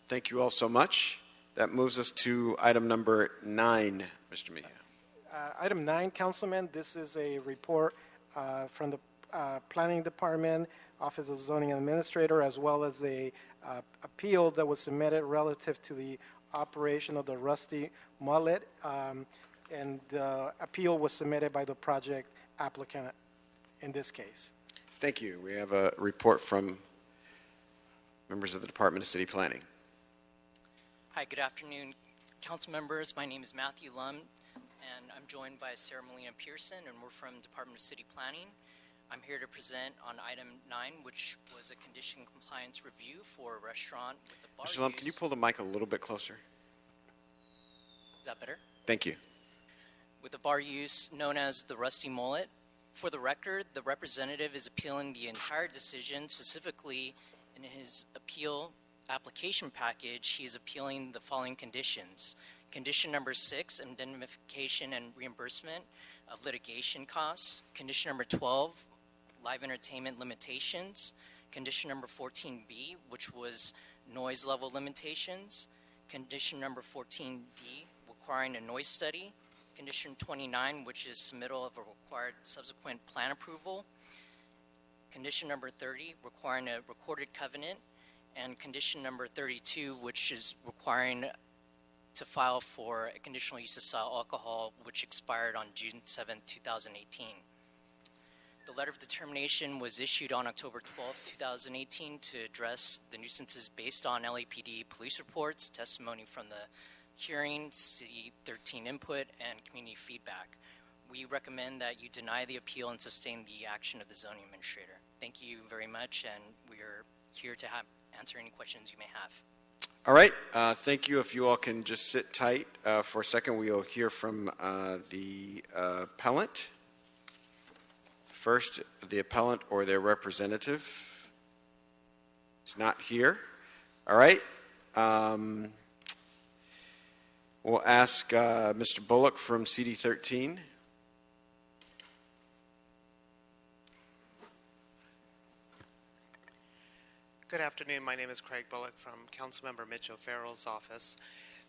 Thank you all so much. That moves us to item number 9, Mr. Mejia. Item 9, Councilman, this is a report from the Planning Department, Office of Zoning Administrator, as well as a appeal that was submitted relative to the operation of the Rusty Mullet, and the appeal was submitted by the project applicant in this case. Thank you. We have a report from members of the Department of City Planning. Hi, good afternoon, council members. My name is Matthew Lum, and I'm joined by Sarah Molina Pearson, and we're from Department of City Planning. I'm here to present on item 9, which was a condition compliance review for a restaurant with a bar Mr. Lum, use. can you pull the mic a little bit closer? Is that better? Thank you. With a bar use known as the Rusty Mullet. For the record, the representative is appealing the entire decision. Specifically, in his appeal application package, he is appealing the following conditions. Condition number 6, indemnification and reimbursement of litigation costs. Condition number 12, live entertainment limitations. Condition number 14B, which was noise level limitations. Condition number 14D, requiring a noise study. Condition 29, which is submittal of a required subsequent plan approval. Condition number 30, requiring a recorded covenant. And condition number 32, which is requiring to file for a conditional use of style alcohol, which expired on June 7, 2018. The letter of determination was issued on October 12, 2018 to address the nuisances based on LAPD police reports, testimony from the hearing, City 13 input, and community feedback. We recommend that you deny the appeal and sustain the action of the zoning administrator. Thank you very much, and we are here to answer any questions you may have. All right. Thank you. If you all can just sit tight for a second, we'll hear from the appellant. First, the appellant or their representative is not here. All right. We'll ask Mr. Bullock from CD13. Good afternoon. My name is Craig Bullock from Councilmember Mitch O'Farrell's office.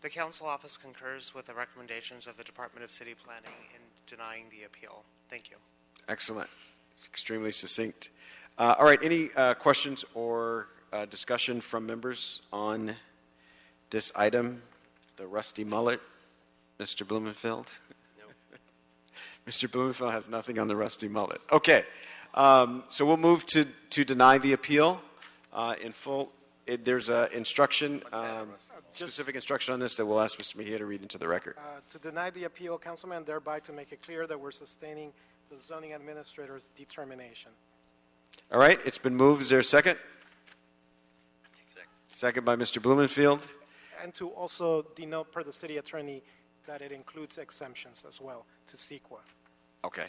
The council office concurs with the recommendations of the Department of City Planning in denying the appeal. Thank you. Excellent. It's extremely succinct. All right. Any questions or discussion from members on this item, the Rusty Mullet? Mr. Blumenfield? No. Mr. Blumenfield has nothing on the Rusty Mullet. Okay. So we'll move to deny the appeal in full. There's a instruction, specific instruction on this that we'll ask Mr. Mejia to read into the record. To deny the appeal, Councilman, thereby to make it clear that we're sustaining the zoning administrator's determination. All right. It's been moved. Is there a second? Second by Mr. Blumenfield. And to also denote per the city attorney that it includes exemptions as well to CEQA. Okay.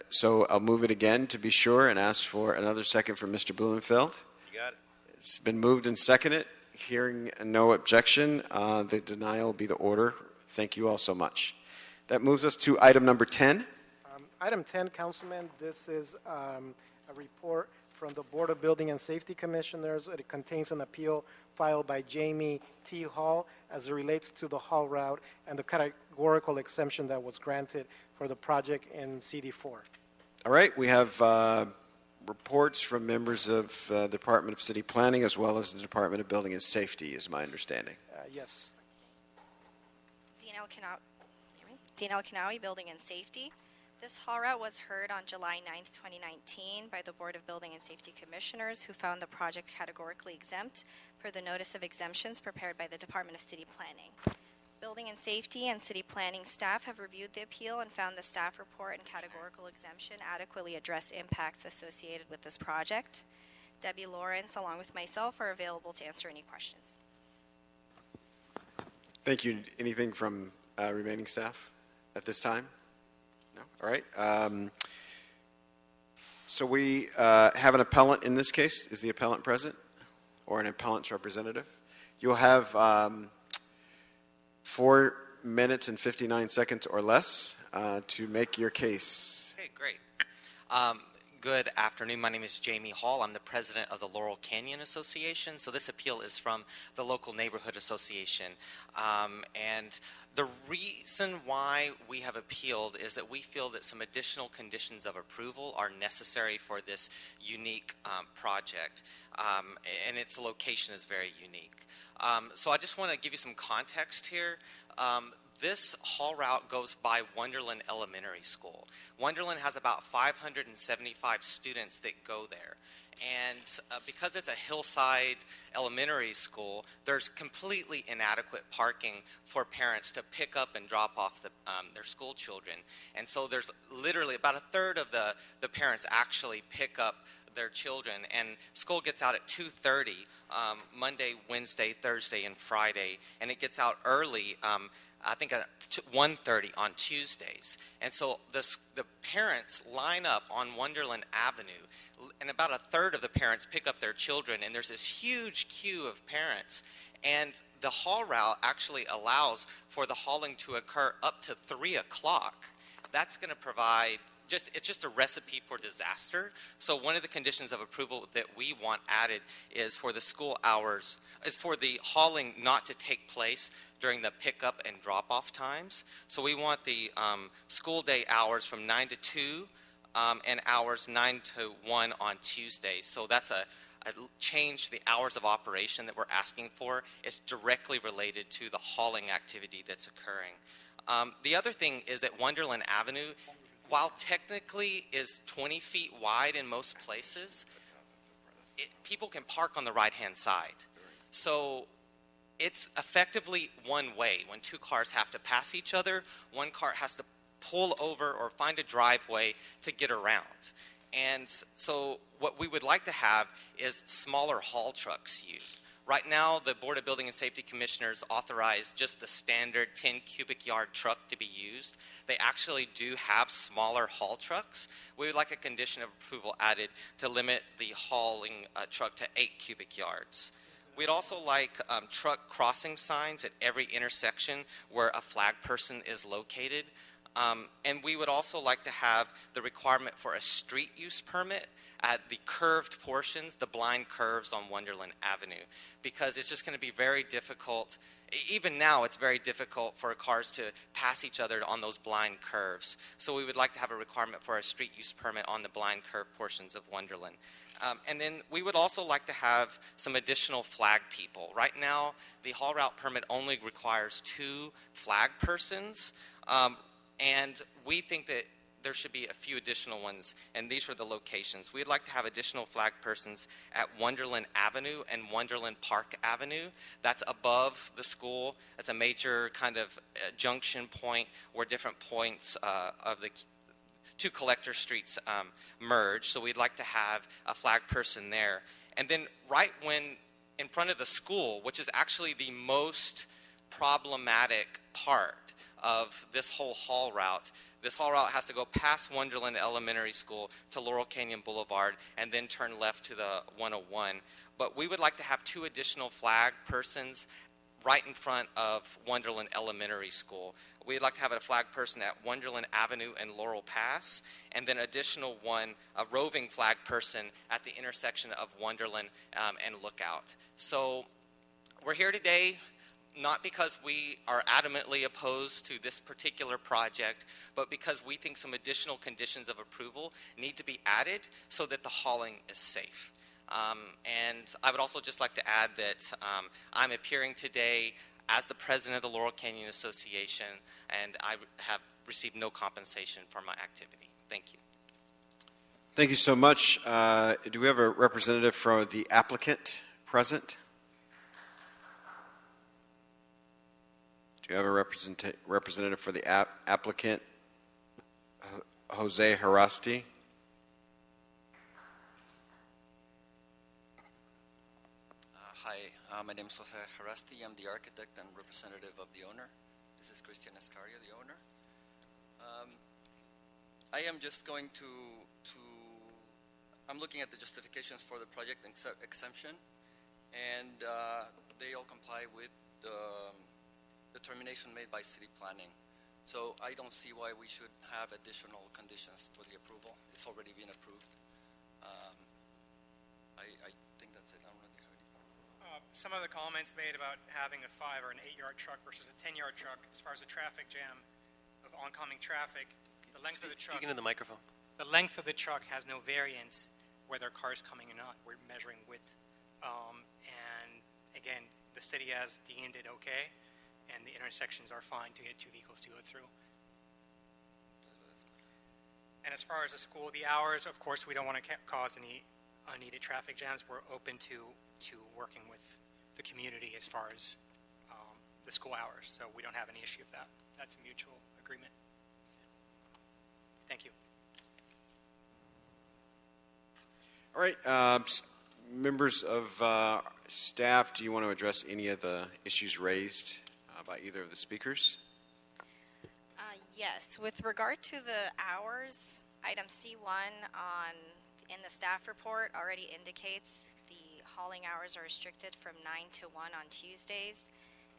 So I'll move it again to be sure and ask for another second from Mr. Blumenfeld. You got it. It's been moved and seconded. Hearing no objection, the denial will be the order. Thank you all so much. That moves us to item number 10. Item 10, Councilman, this is a report from the Board of Building and Safety Commissioners. It contains an appeal filed by Jamie T. Hall as it relates to the Hall route and the categorical exemption that was granted for the project in CD4. All right. We have reports from members of the Department of City Planning as well as the Department of Building and Safety, is my understanding. Yes. Dean Elkinawi, Building and Safety. This haul route was heard on July 9th, 2019 by the Board of Building and Safety Commissioners, who found the project categorically exempt per the Notice of Exemptions prepared by the Department of City Planning. Building and Safety and City Planning staff have reviewed the appeal and found the staff report and categorical exemption adequately address impacts associated with this project. Debbie Lawrence, along with myself, are available to answer any questions. Thank you. Anything from remaining staff at this time? No? All right. So we have an appellant in this case. Is the appellant present or an appellant's representative? You'll have 4 minutes and 59 seconds or less to make your case. Okay, great. Good afternoon. My name is Jamie Hall. I'm the president of the Laurel Canyon Association. So this appeal is from the local neighborhood association. And the reason why we have appealed is that we feel that some additional conditions of approval are necessary for this unique project. And its location is very unique. So I just want to give you some context here. This haul route goes by Wonderland Elementary School. Wonderland has about 575 students that go there. And because it's a hillside elementary school, there's completely inadequate parking for parents to pick up and drop off their school children. And so there's literally about a third of the parents actually pick up their children, and school gets out at 2:30 Monday, Wednesday, Thursday, and Friday, and it gets out early I think at 1:30 on Tuesdays. And so the parents line up on Wonderland Avenue, and about a third of the parents pick up their children, and there's this huge queue of parents. And the haul route actually allows for the hauling to occur up to 3 o'clock. That's going to provide it's just a recipe for disaster. So one of the conditions of approval that we want added is for the school hours, is for the hauling not to take place during the pickup and drop-off times. So we want the school day hours from 9 to 2 and hours 9 to 1 on Tuesdays. So that's a change to the hours of operation that we're asking for. It's directly related to the hauling activity that's occurring. The other thing is that Wonderland Avenue, while technically is 20 feet wide in most places, people can park on the right-hand side. So it's effectively one way. When two cars have to pass each other, one car has to pull over or find a driveway to get around. And so what we would like to have is smaller haul trucks used. Right now, the Board of Building and Safety Commissioners authorized just the standard 10 cubic yard truck to be used. They actually do have smaller haul trucks. We would like a condition of approval added to limit the hauling truck to 8 cubic yards. We'd also like truck crossing signs at every intersection where a flag person is located. And we would also like to have the requirement for a street use permit at the curved portions, the blind curves on Wonderland Avenue, because it's just going to be very difficult. Even now, it's very difficult for cars to pass each other on those blind curves. So we would like to have a requirement for a street use permit on the blind curve portions of Wonderland. And then we would also like to have some additional flag people. Right now, the haul route permit only requires 2 flag persons, and we think that there should be a few additional ones, and these are the locations. We'd like to have additional flag persons at Wonderland Avenue and Wonderland Park Avenue. That's above the school. It's a major kind of junction point where different points of the 2 collector streets merge. So we'd like to have a flag person there. And then right when in front of the school, which is actually the most problematic part of this whole haul route, this haul route has to go past Wonderland Elementary School to Laurel Canyon Boulevard and then turn left to the 101. But we would like to have 2 additional flag persons right in front of Wonderland Elementary School. We'd like to have a flag person at Wonderland Avenue and Laurel Pass, and then additional one, a roving flag person at the intersection of Wonderland and Lookout. So we're here today not because we are adamantly opposed to this particular project, but because we think some additional conditions of approval need to be added so that the hauling is safe. And I would also just like to add that I'm appearing today as the president of the Laurel Canyon Association, and I have received no compensation for my activity. Thank you. Thank you so much. Do we have a representative from the applicant present? Do you have a representative for the applicant, Jose Harasti? Hi, my name is Jose Harasti. I'm the architect and representative of the owner. This is Christian Escaria, the owner. I am just going to I'm looking at the justifications for the project exemption, and they all comply with the determination made by city planning. So I don't see why we should have additional conditions for the approval. It's already been approved. I think that's it. I don't know if you have anything. Some of the comments made about having a 5 or an 8-yard truck versus a 10-yard truck, as far as a traffic jam of oncoming traffic, the length of the truck. Speaking in the microphone. The length of the truck has no variance whether a car's coming or not. We're measuring width. And again, the city has deemed it okay, and the intersections are fine to get 2 vehicles to go through. And as far as the school, the hours, of course, we don't want to cause any unneeded traffic jams. We're open to working with the community as far as the school hours, so we don't have any issue with that. That's a mutual agreement. Thank you. All right, members of staff, do you want to address any of the issues raised by either of the speakers? Yes, with regard to the hours, item C1 in the staff report already indicates the hauling hours are restricted from 9 to 1 on Tuesdays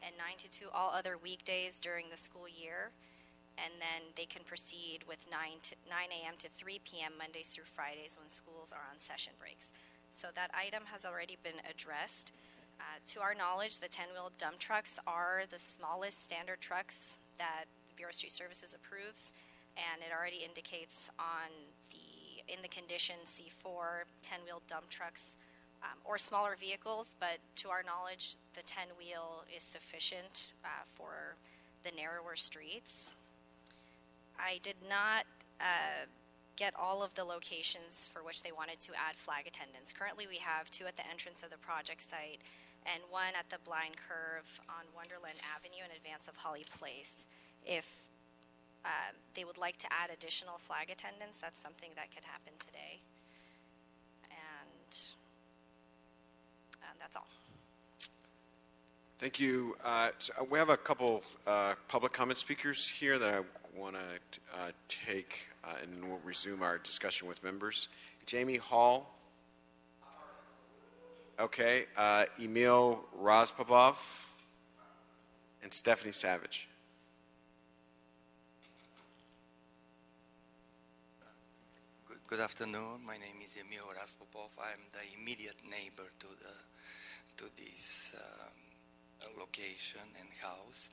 and 9 to 2 all other weekdays during the school year. And then they can proceed with 9 a.m. to 3 p.m. Mondays through Fridays when schools are on session breaks. So that item has already been addressed. To our knowledge, the 10-wheel dump trucks are the smallest standard trucks that Bureau of Street Services approves, and it already indicates in the condition C4, 10-wheel dump trucks or smaller vehicles, but to our knowledge, the 10-wheel is sufficient for the narrower streets. I did not get all of the locations for which they wanted to add flag attendants. Currently, we have 2 at the entrance of the project site and 1 at the blind curve on Wonderland Avenue in advance of Holly Place. If they would like to add additional flag attendants, that's something that could happen today. And that's all. Thank you. So we have a couple public comment speakers here that I want to take, and then we'll resume our discussion with members. Jamie Hall. Okay. Emil Rozpabov and Stephanie Savage. Good afternoon. My name is Emil Rozpabov. I'm the immediate neighbor to this location and house.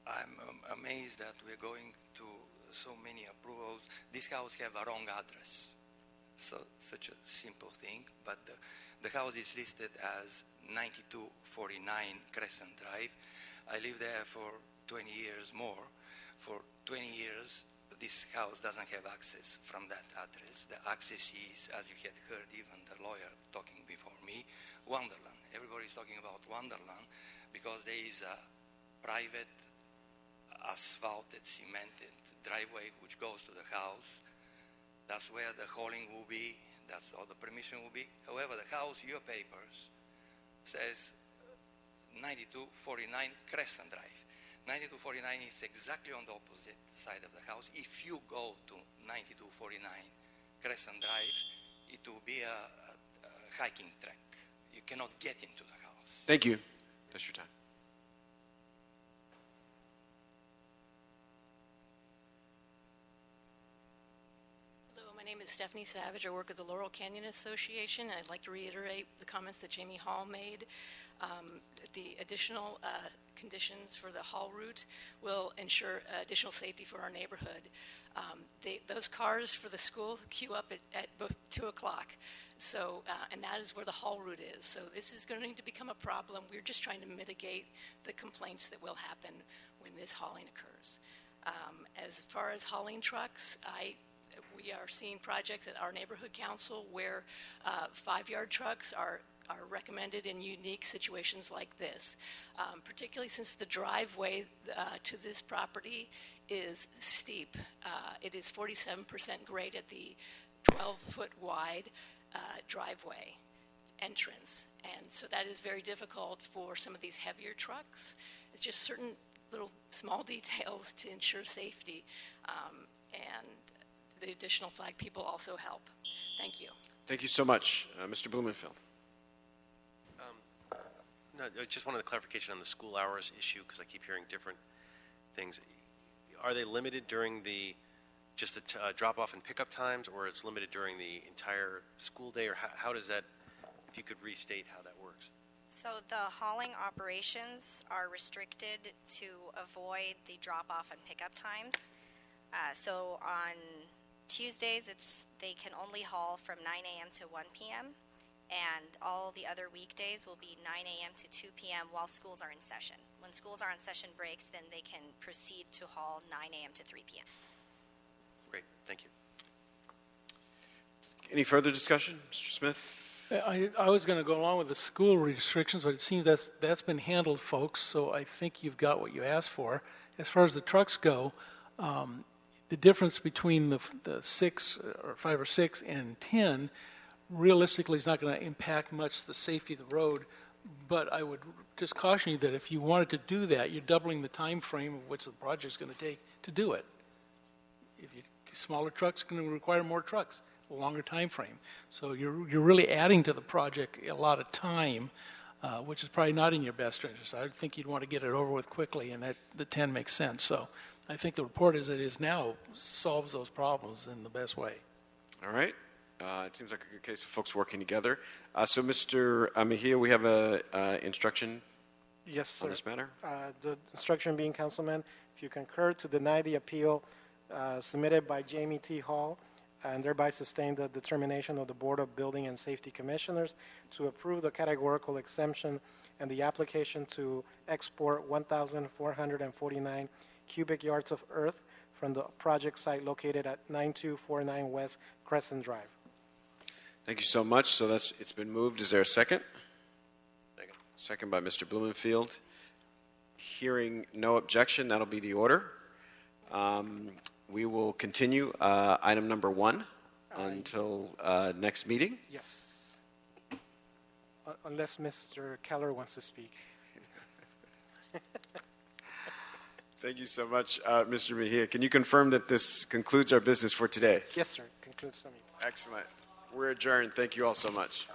I'm amazed that we're going to so many approvals. This house have a wrong address. So such a simple thing, but the house is listed as 9249 Crescent Drive. I lived there for 20 years more. For 20 years, this house doesn't have access from that address. The access is, as you had heard even the lawyer talking before me, Wonderland. Everybody's talking about Wonderland because there is a private asphalted, cemented driveway which goes to the house. That's where the hauling will be. That's all the permission will be. However, the house, your papers, says 9249 Crescent Drive. 9249 is exactly on the opposite side of the house. If you go to 9249 Crescent Drive, it will be a hiking track. You cannot get into the house. Thank you. That's your time. My name is Stephanie Savage. I work at the Laurel Canyon Association. I'd like to reiterate the comments that Jamie Hall made. The additional conditions for the haul route will ensure additional safety for our neighborhood. Those cars for the school queue up at 2 o'clock. So, and that is where the haul route is. So this is going to become a problem. We're just trying to mitigate the complaints that will happen when this hauling occurs. As far as hauling trucks, we are seeing projects at our neighborhood council where 5-yard trucks are are recommended in unique situations like this, particularly since the driveway to this property is steep. It is 47% grade at the 12-foot wide driveway entrance, and so that is very difficult for some of these heavier trucks. It's just certain little small details to ensure safety, and the additional flag people also help. Thank you. Thank you so much. Mr. Blumenfield. No, I just wanted a clarification on the school hours issue because I keep hearing different things. Are they limited during just the drop-off and pickup times, or it's limited during the entire school day, or how does that, if you could restate how that works? So the hauling operations are restricted to avoid the drop-off and pickup times. So on Tuesdays, they can only haul from 9 a.m. to 1 p.m., and all the other weekdays will be 9 a.m. to 2 p.m. while schools are in session. When schools are on session breaks, then they can proceed to haul 9 a.m. to 3 p.m. Great, thank you. Any further discussion, Mr. Smith? I was going to go along with the school restrictions, but it seems that's been handled, folks, so I think you've got what you asked for. As far as the trucks go, the difference between the 5 or 6 and 10 realistically is not going to impact much the safety of the road, but I would just caution you that if you wanted to do that, you're doubling the time frame of which the project is going to take to do it. Smaller trucks are going to require more trucks, a longer time frame. So you're really adding to the project a lot of time, which is probably not in your best interest. I think you'd want to get it over with quickly, and that the 10 makes sense. So I think the report as it is now solves those problems in the best way. All right. It seems like a good case of folks working together. So, Mr. Mejia, we have an instruction Yes, sir. on this matter. The instruction being, Councilman, if you concur to deny the appeal submitted by Jamie T. Hall and thereby sustain the determination of the Board of Building and Safety Commissioners to approve the categorical exemption and the application to export 1,449 cubic yards of earth from the project site located at 9249 West Crescent Drive. Thank you so much. So it's been moved. Is there a second? Second. Second by Mr. Blumenfield. Hearing no objection, that'll be the order. We will continue item number 1 until next meeting. Yes. Unless Mr. Keller wants to speak. Thank you so much, Mr. Mejia. Can you confirm that this concludes our business for today? Yes, sir. Concludes the meeting. Excellent. We're adjourned. Thank you all so much.